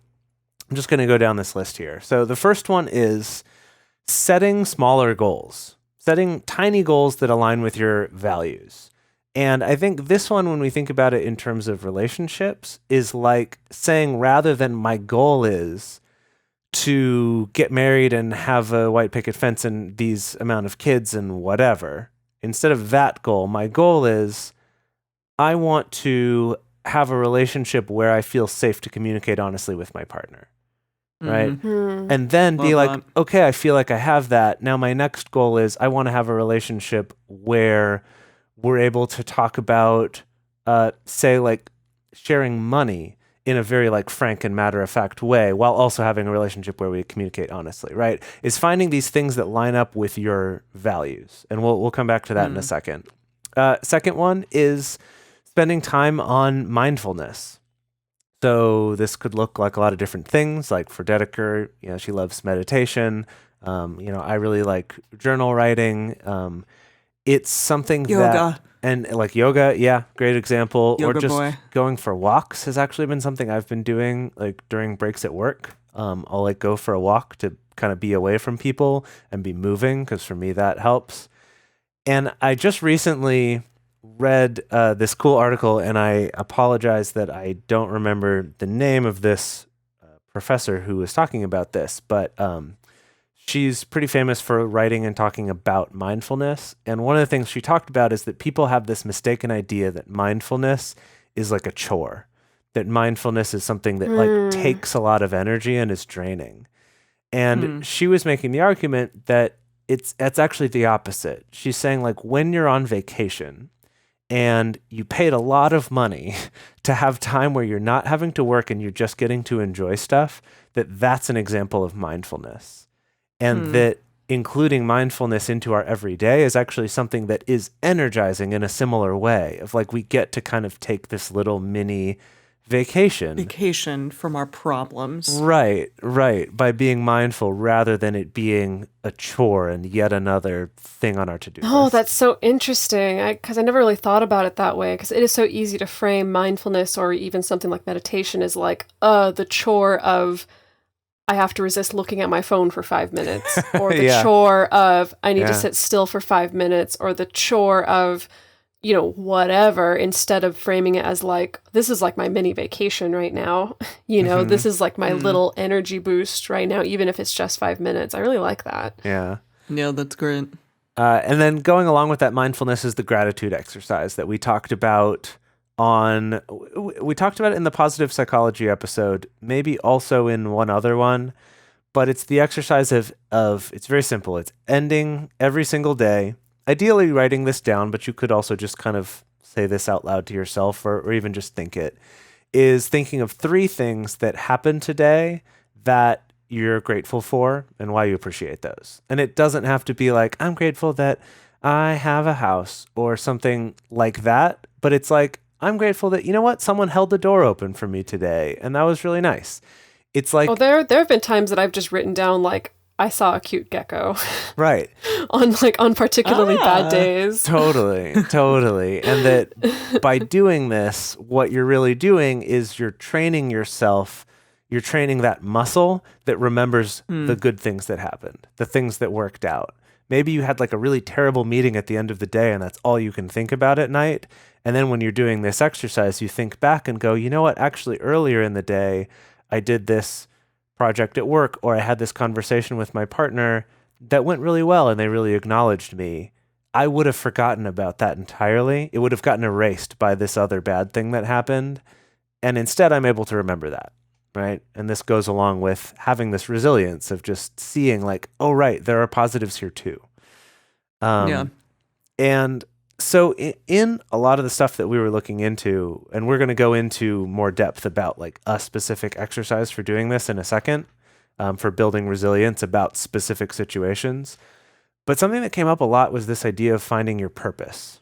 I'm just going to go down this list here. So the first one is setting smaller goals, setting tiny goals that align with your values. And I think this one, when we think about it in terms of relationships, is like saying rather than my goal is to get married and have a white picket fence and these amount of kids and whatever, instead of that goal, my goal is I want to have a relationship where I feel safe to communicate honestly with my partner. Right. And then be like, okay, I feel like I have that. Now my next goal is I want to have a relationship where we're able to talk about, say, like sharing money in a very like frank and matter of fact way, while also having a relationship where we communicate honestly, right? Is finding these things that line up with your values. And we'll come back to that in a second. Second one is spending time on mindfulness. So this could look like a lot of different things. Like for Dedeker, she loves meditation. I really like journal writing. It's something Yoga. And like yoga, yeah, great example. Yoga or just boy. going for walks has actually been something I've been doing like during breaks at work. I'll like go for a walk to kind of be away from people and be moving, because for me that helps. And I just recently read this cool article, and I apologize that I don't remember the name of this professor who was talking about this, but she's pretty famous for writing and talking about mindfulness. And one of the things she talked about is that people have this mistaken idea that mindfulness is like a chore, that mindfulness is something that like takes a lot of energy and is draining. And she was making the argument that it's actually the opposite. She's saying like when you're on vacation and you paid a lot of money to have time where you're not having to work and you're just getting to enjoy stuff, that's an example of mindfulness. And that including mindfulness into our everyday is actually something that is energizing in a similar way, of like we get to kind of take this little mini vacation from our problems. Right, by being mindful rather than it being a chore and yet another thing on our to-do list. Oh, that's so interesting, because I never really thought about it that way, because it is so easy to frame mindfulness or even something like meditation as like the chore of I have to resist looking at my phone for 5 minutes, or the chore of I need to sit still for 5 minutes, or the chore of whatever, instead of framing it as like, this is like my mini vacation right now. This is like my little energy boost right now, even if it's just 5 minutes. I really like that. Yeah, that's great. And then going along with that mindfulness is the gratitude exercise that we talked about it in the positive psychology episode, maybe also in one other one, but it's the exercise of it's very simple. It's ending every single day, ideally writing this down, but you could also just kind of say this out loud to yourself or even just think it, is thinking of 3 things that happened today that you're grateful for and why you appreciate those. And it doesn't have to be like, I'm grateful that I have a house or something like that, but it's like, I'm grateful that, someone held the door open for me today, and that was really nice. It's like... Oh, there have been times that I've just written down, like, I saw a cute gecko. Right. on particularly bad days. Totally. And that by doing this, what you're really doing is you're training yourself, you're training that muscle that remembers the good things that happened, the things that worked out. Maybe you had like a really terrible meeting at the end of the day and that's all you can think about at night. And then when you're doing this exercise, you think back and go, you know what, actually earlier in the day, I did this project at work, or I had this conversation with my partner that went really well and they really acknowledged me. I would have forgotten about that entirely. It would have gotten erased by this other bad thing that happened. And instead, I'm able to remember that, right? And this goes along with having this resilience of just seeing like, oh, right, there are positives here too. And so in a lot of the stuff that we were looking into, and we're going to go into more depth about like a specific exercise for doing this in a second, for building resilience about specific situations. But something that came up a lot was this idea of finding your purpose.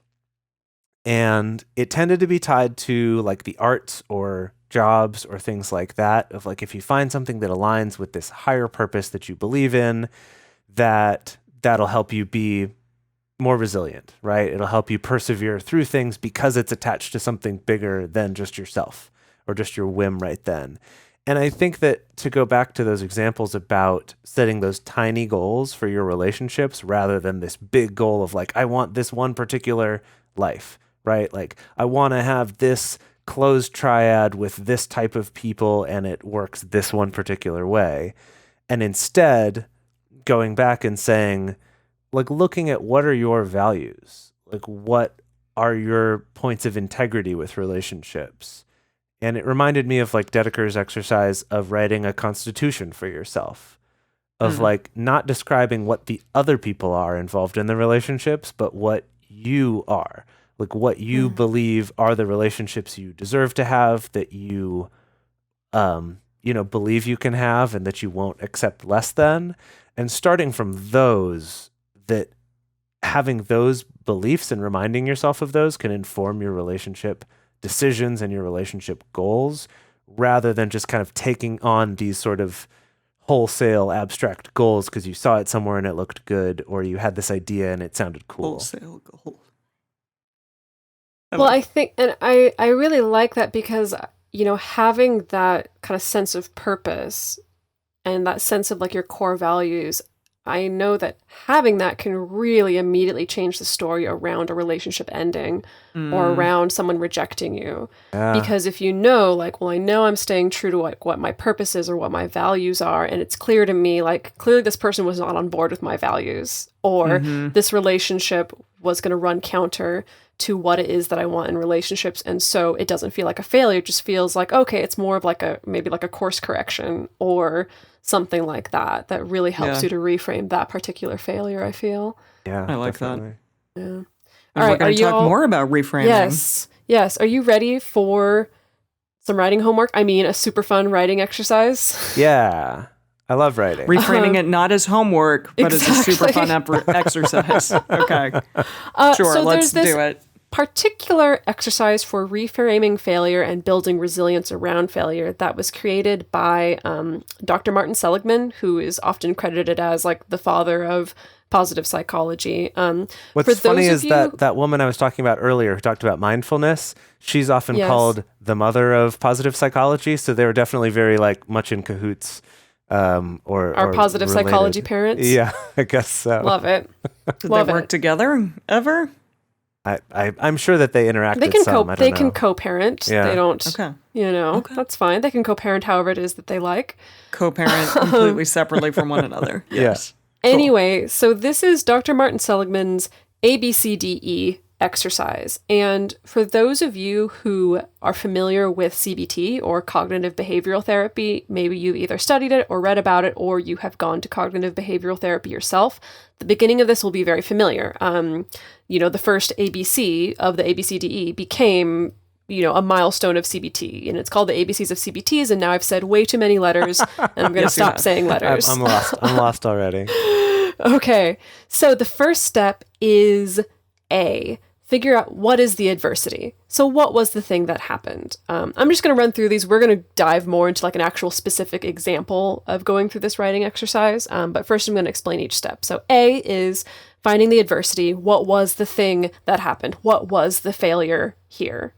And it tended to be tied to like the arts or jobs or things like that, of like if you find something that aligns with this higher purpose that you believe in, that'll help you be more resilient, right? It'll help you persevere through things because it's attached to something bigger than just yourself or just your whim right then. And I think that to go back to those examples about setting those tiny goals for your relationships rather than this big goal of like, I want this one particular life, right? Like, I want to have this closed triad with this type of people and it works this one particular way. And instead, going back and saying, like, looking at what are your values? Like, what are your points of integrity with relationships? And it reminded me of like Dedeker's exercise of writing a constitution for yourself, of like not describing what the other people are involved in the relationships, but what you are, like what you believe are the relationships you deserve to have, that you, believe you can have and that you won't accept less than. And starting from those, that having those beliefs and reminding yourself of those can inform your relationship decisions and your relationship goals, rather than just kind of taking on these sort of wholesale abstract goals because you saw it somewhere and it looked good, or you had this idea and it sounded cool. Wholesale goal. Well, I think, and I really like that because, having that kind of sense of purpose and that sense of like your core values, I know that having that can really immediately change the story around a relationship ending or around someone rejecting you. Yeah. Because if you know, like, well, I know I'm staying true to like what my purpose is or what my values are, and it's clear to me, like, clearly this person was not on board with my values, or this relationship was going to run counter to what it is that I want in relationships. And so it doesn't feel like a failure. It just feels like, okay, it's more of like maybe like a course correction or something like that really helps you to reframe that particular failure, I feel. Yeah, I like definitely. that. Yeah. All right, we're going to talk more about reframing. Yes. Are you ready for some writing homework? I mean, a super fun writing exercise? Yeah. I love writing. Reframing it not as homework, but as a super fun exercise. Okay. Sure, so let's there's this do it. particular exercise for reframing failure and building resilience around failure that was created by Dr. Martin Seligman, who is often credited as like the father of positive psychology. What's funny is that woman I was talking about earlier who talked about mindfulness, she's often called the mother of positive psychology. So they were definitely very like much in cahoots. Or positive related. Psychology parents. Yeah, I guess so. Love it. Did they work together ever? I'm sure that they interacted. They can co-parent. Yeah. They don't. Okay. That's fine. They can co-parent however it is that they like. Co-parent completely separately from one another. Yes. Cool. Anyway, so this is Dr. Martin Seligman's ABCDE exercise. And for those of you who are familiar with CBT or cognitive behavioral therapy, maybe you've either studied it or read about it, or you have gone to cognitive behavioral therapy yourself, the beginning of this will be very familiar. The first ABC of the ABCDE became, a milestone of CBT, and it's called the ABCs of CBTs. And now I've said way too many letters, and I'm going to stop saying letters. I'm lost. I'm lost already. Okay. So the first step is A, figure out what is the adversity. So what was the thing that happened? I'm just going to run through these. We're going to dive more into like an actual specific example of going through this writing exercise. But first I'm going to explain each step. So A is finding the adversity. What was the thing that happened? What was the failure here?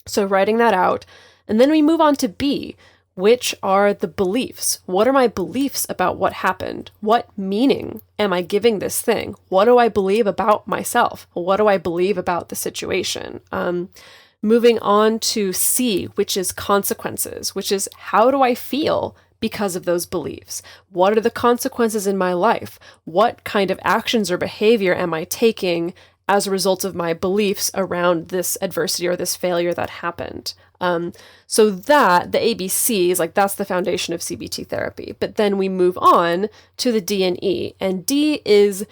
So writing that out. And then we move on to B, which are the beliefs. What are my beliefs about what happened? What meaning am I giving this thing? What do I believe about myself? What do I believe about the situation? Moving on to C, which is consequences, which is how do I feel because of those beliefs? What are the consequences in my life? What kind of actions or behavior am I taking as a result of my beliefs around this adversity or this failure that happened? So that, the ABCs, like that's the foundation of CBT therapy. But then we move on to the D and E. And D is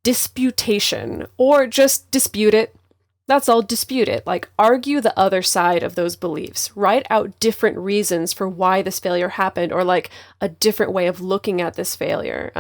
disputation, or just dispute it. That's all. Dispute it. Like, argue the other side of those beliefs. Write out different reasons for why this failure happened, or like a different way of looking at this failure.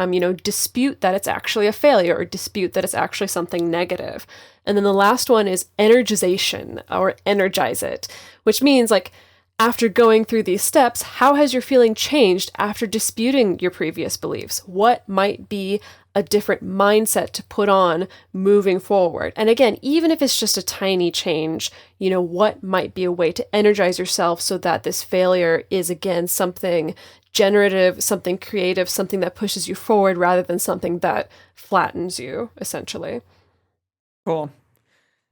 Dispute that it's actually a failure, or dispute that it's actually something negative. And then the last one is energization, or energize it, which means like, after going through these steps, how has your feeling changed after disputing your previous beliefs? What might be a different mindset to put on moving forward? And again, even if it's just a tiny change, what might be a way to energize yourself so that this failure is, again, something generative, something creative, something that pushes you forward rather than something that flattens you, essentially. Cool.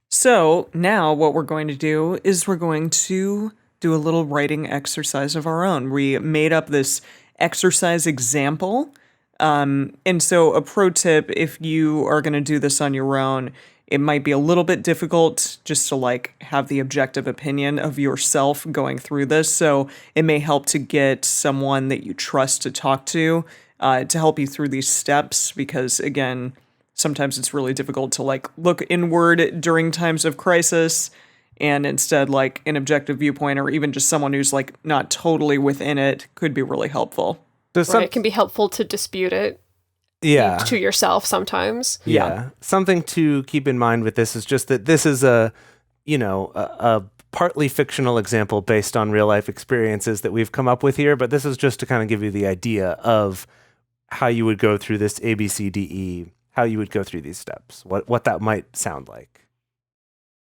So now what we're going to do is we're going to do a little writing exercise of our own. We made up this exercise example. And so a pro tip, if you are going to do this on your own, it might be a little bit difficult just to like have the objective opinion of yourself going through this. So it may help to get someone that you trust to talk to help you through these steps, because again, sometimes it's really difficult to like look inward during times of crisis, and instead like an objective viewpoint or even just someone who's like not totally within it could be really helpful. Right, it can be helpful to dispute it to yourself sometimes. Yeah. Something to keep in mind with this is just that this is a partly fictional example based on real life experiences that we've come up with here, but this is just to kind of give you the idea of how you would go through this ABCDE, how you would go through these steps, what that might sound like.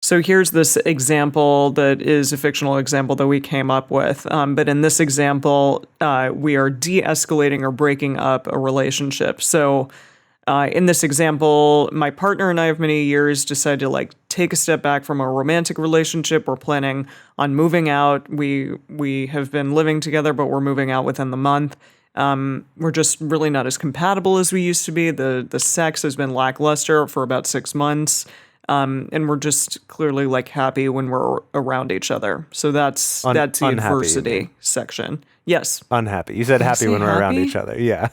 So here's this example that is a fictional example that we came up with. But in this example, we are de-escalating or breaking up a relationship. So in this example, my partner and I of many years decided to like take a step back from a romantic relationship. We're planning on moving out. We have been living together, but we're moving out within the month. We're just really not as compatible as we used to be. The sex has been lackluster for about 6 months. And we're just clearly like happy when we're around each other. So that's the adversity section. Yes. Unhappy. You said happy when we're around each other. Yeah.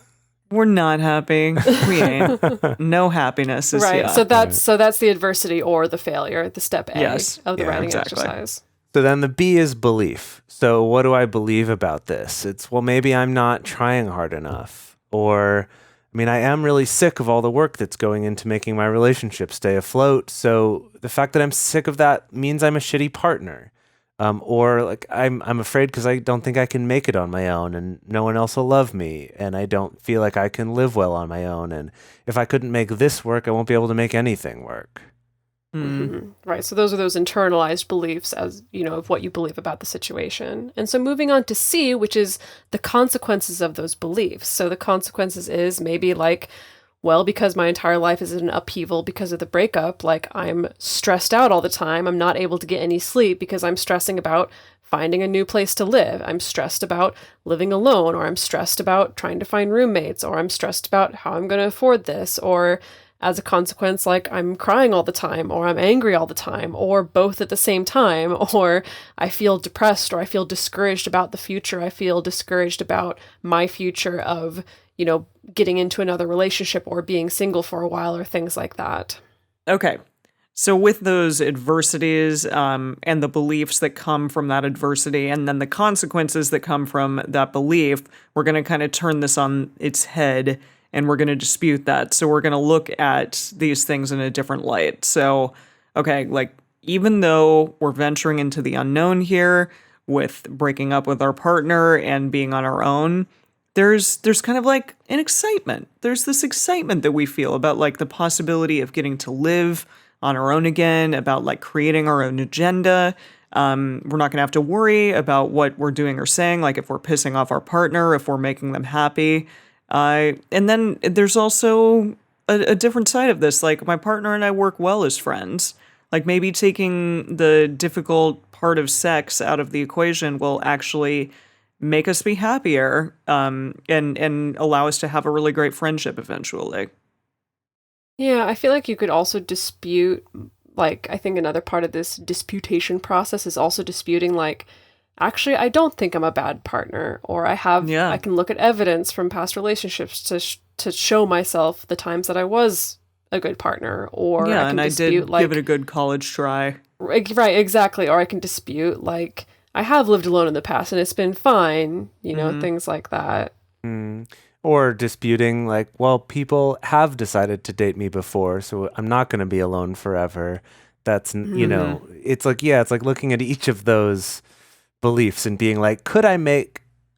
We're not happy. We ain't. No happiness is right. So that's the adversity or the failure, the step A of the writing exercise. So then the B is belief. So what do I believe about this? It's, well, maybe I'm not trying hard enough, or I am really sick of all the work that's going into making my relationship stay afloat. So the fact that I'm sick of that means I'm a shitty partner. Or like I'm afraid because I don't think I can make it on my own, and no one else will love me, and I don't feel like I can live well on my own. And if I couldn't make this work, I won't be able to make anything work. Mm-hmm. Right. So those are those internalized beliefs as, of what you believe about the situation. And so moving on to C, which is the consequences of those beliefs. So the consequences is maybe like, well, because my entire life is in upheaval because of the breakup, like I'm stressed out all the time. I'm not able to get any sleep because I'm stressing about finding a new place to live. I'm stressed about living alone, or I'm stressed about trying to find roommates, or I'm stressed about how I'm going to afford this, or as a consequence, like I'm crying all the time, or I'm angry all the time, or both at the same time, or I feel depressed, or I feel discouraged about the future. I feel discouraged about my future of, getting into another relationship or being single for a while, or things like that. Okay. So with those adversities and the beliefs that come from that adversity, and then the consequences that come from that belief, we're going to kind of turn this on its head, and we're going to dispute that. So we're going to look at these things in a different light. So, okay, like even though we're venturing into the unknown here with breaking up with our partner and being on our own, there's kind of like an excitement. There's this excitement that we feel about like the possibility of getting to live on our own again, about like creating our own agenda. We're not going to have to worry about what we're doing or saying, like if we're pissing off our partner, if we're making them happy. And then there's also a different side of this. Like my partner and I work well as friends. Like maybe taking the difficult part of sex out of the equation will actually make us be happier, and allow us to have a really great friendship eventually. Yeah, I feel like you could also dispute, like, I think another part of this disputation process is also disputing, like, actually, I don't think I'm a bad partner, or I can look at evidence from past relationships to show myself the times that I was a good partner, or Yeah, I can and I dispute did like give it a good college try. right, exactly, or I can dispute like I have lived alone in the past and it's been fine, things like that. Or disputing like, well, people have decided to date me before, so I'm not going to be alone forever. That's, it's like, yeah, it's like looking at each of those beliefs and being like, could I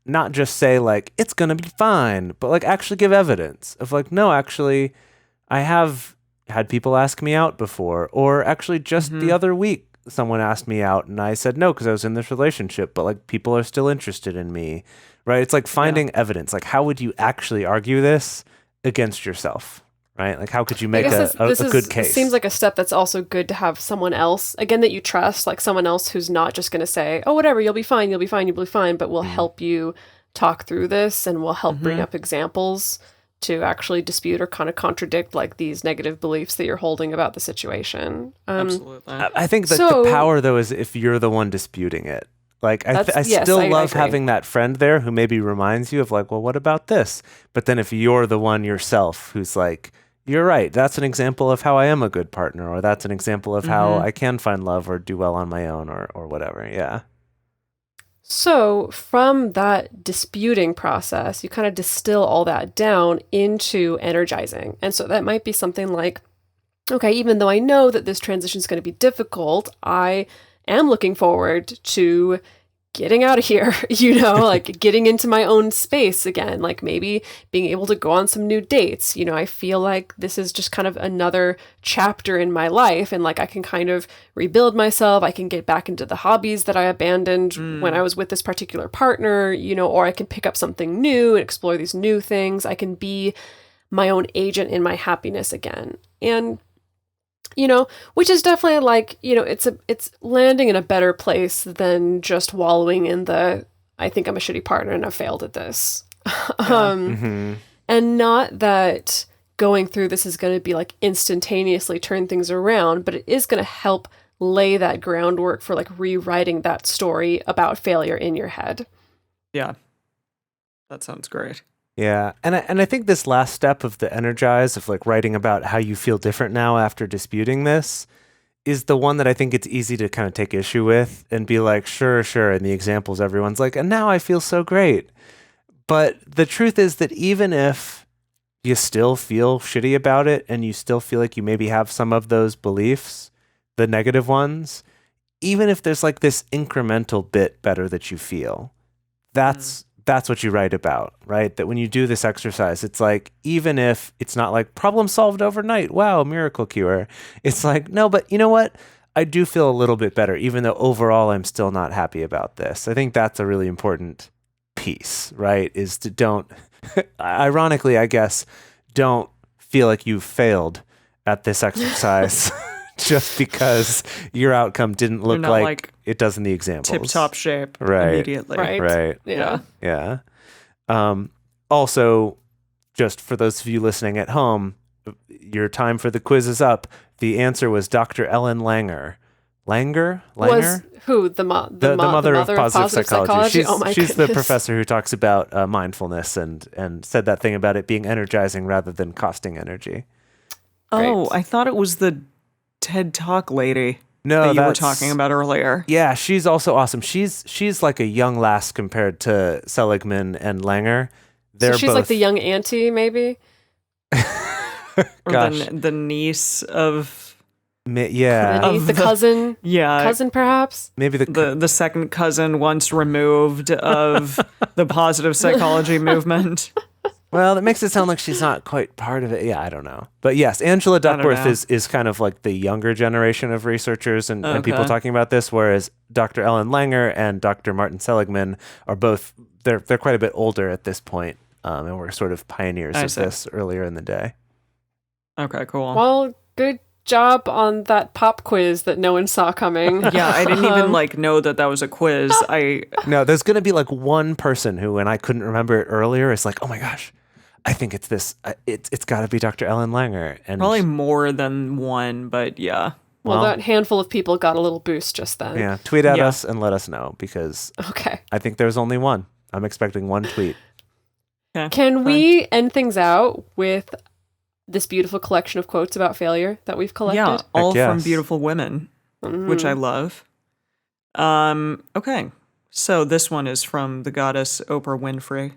not just say like, it's going to be fine, but like actually give evidence of like, no, actually, I have had people ask me out before, or actually just the other week, someone asked me out and I said no because I was in this relationship, but like people are still interested in me, right? It's like finding evidence. Like, how would you actually argue this against yourself, right? Like, how could you make a good case? It seems like a step that's also good to have someone else, again, that you trust, like someone else who's not just going to say, oh, whatever, you'll be fine, but will help you talk through this and will help bring up examples to actually dispute or kind of contradict like these negative beliefs that you're holding about the situation. Absolutely. I think that the power though is if you're the one disputing it. Like I still love having that friend there who maybe reminds you of like, well, what about this? But then if you're the one yourself who's like, you're right, that's an example of how I am a good partner, or that's an example of how I can find love or do well on my own or whatever. Yeah. So from that disputing process, you kind of distill all that down into energizing. And so that might be something like, okay, even though I know that this transition is going to be difficult, I am looking forward to getting out of here, like getting into my own space again, like maybe being able to go on some new dates. I feel like this is just kind of another chapter in my life, and like I can kind of rebuild myself. I can get back into the hobbies that I abandoned when I was with this particular partner, or I can pick up something new and explore these new things. I can be my own agent in my happiness again. And which is definitely like, it's landing in a better place than just wallowing in the, I think I'm a shitty partner and I've failed at this. And not that going through this is going to be like instantaneously turn things around, but it is going to help lay that groundwork for like rewriting that story about failure in your head. Yeah. That sounds great. Yeah, and I think this last step of the energize, of like writing about how you feel different now after disputing this, is the one that I think it's easy to kind of take issue with and be like, sure, and the examples everyone's like, and now I feel so great. But the truth is that even if you still feel shitty about it and you still feel like you maybe have some of those beliefs, the negative ones, even if there's like this incremental bit better that you feel, that's what you write about, right? That when you do this exercise, it's like, even if it's not like problem solved overnight, wow, miracle cure. It's like, no, but you know what? I do feel a little bit better, even though overall I'm still not happy about this. I think that's a really important piece, right? Is to don't, ironically, I guess, don't feel like you've failed at this exercise just because your outcome didn't look like it does in the examples. Tip-top shape immediately. Right. Yeah. Also, just for those of you listening at home, your time for the quiz is up. The answer was Dr. Ellen Langer. Langer? Was who? The mother of positive psychology. She's the goodness. professor who talks about mindfulness and said that thing about it being energizing rather than costing energy. Oh, I thought it was the TED Talk lady that you were talking about earlier. Yeah, she's also awesome. She's like a young lass compared to Seligman and Langer. So she's like the young auntie, maybe? Or the niece of... The cousin? Yeah. Cousin, perhaps? Maybe the second cousin once removed of the positive psychology movement. Well, that makes it sound like she's not quite part of it. Yeah, I don't know. But yes, Angela Duckworth is kind of like the younger generation of researchers and people talking about this, whereas Dr. Ellen Langer and Dr. Martin Seligman are both, they're quite a bit older at this point, and were sort of pioneers of this earlier in the day. Okay, cool. Well, good job on that pop quiz that no one saw coming. Yeah, I didn't even know that was a quiz. No, there's going to be like one person who, when I couldn't remember it earlier, is like, oh my gosh, I think it's this. It's got to be Dr. Ellen Langer. And probably more than one, but yeah. Well, that handful of people got a little boost just then. Yeah, tweet at us and let us know, because okay, I think there's only one. I'm expecting one tweet. Okay, Can we end things out with this beautiful collection of quotes about failure that we've collected. Yeah, all from yes. beautiful women, which I love. Okay, so this one is from the goddess Oprah Winfrey.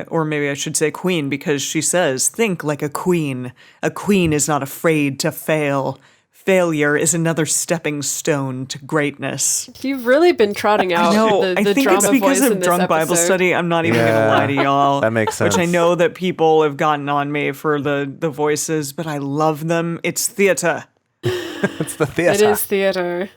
Or maybe I should say queen, because she says, think like a queen. A queen is not afraid to fail. Failure is another stepping stone to greatness. You've really been trotting out No, the I think drama it's because voice in of this drunk Bible episode. study. I'm not even Yeah. going to lie to y'all. That makes sense. Which I know that people have gotten on me for the voices, but I love them. It's theater. It's the theater. It is theater.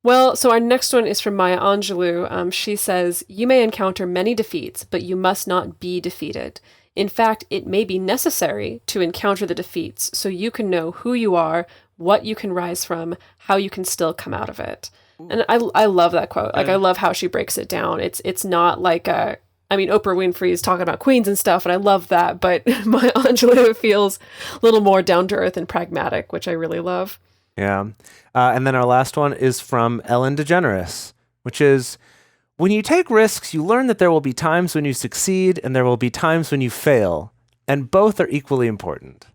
Well, so our next one is from Maya Angelou. She says, you may encounter many defeats, but you must not be defeated. In fact, it may be necessary to encounter the defeats so you can know who you are, what you can rise from, how you can still come out of it. And I love that quote. Like, I love how she breaks it down. It's not like I mean, Oprah Winfrey is talking about queens and stuff, and I love that, but Maya Angelou feels a little more down to earth and pragmatic, which I really love. Yeah. And then our last one is from Ellen DeGeneres, which is, when you take risks, you learn that there will be times when you succeed and there will be times when you fail, and both are equally important.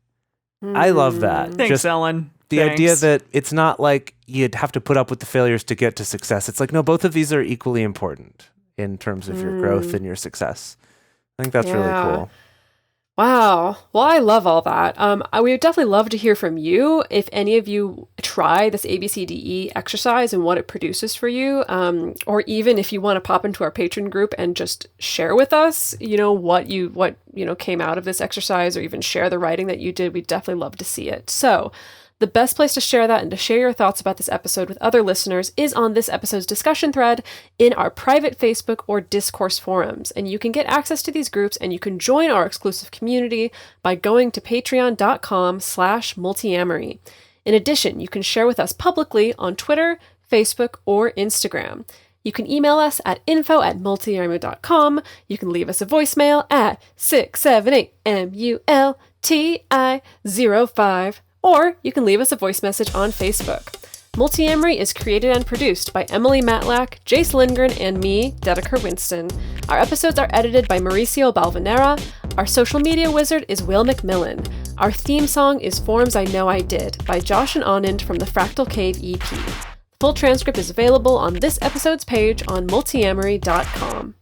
I love that. Thanks, Just Ellen. the Thanks. idea that it's not like you'd have to put up with the failures to get to success. It's like, no, both of these are equally important in terms of your growth and your success. I think that's really Yeah. cool. Wow. Well, I love all that. We would definitely love to hear from you if any of you try this ABCDE exercise and what it produces for you, or even if you want to pop into our Patreon group and just share with us, what came out of this exercise, or even share the writing that you did. We'd definitely love to see it. So the best place to share that and to share your thoughts about this episode with other listeners is on this episode's discussion thread in our private Facebook or Discourse forums. And you can get access to these groups and you can join our exclusive community by going to patreon.com/multiamory. In addition, you can share with us publicly on Twitter, Facebook, or Instagram. You can email us at info@multiamory.com. You can leave us a voicemail at 678-MULTI-05. Or you can leave us a voice message on Facebook. Multiamory is created and produced by Emily Matlack, Jase Lindgren, and me, Dedeker Winston. Our episodes are edited by Mauricio Balvanera. Our social media wizard is Will McMillan. Our theme song is Forms I Know I Did by Josh and Anand from the Fractal Cave EP. The full transcript is available on this episode's page on multiamory.com.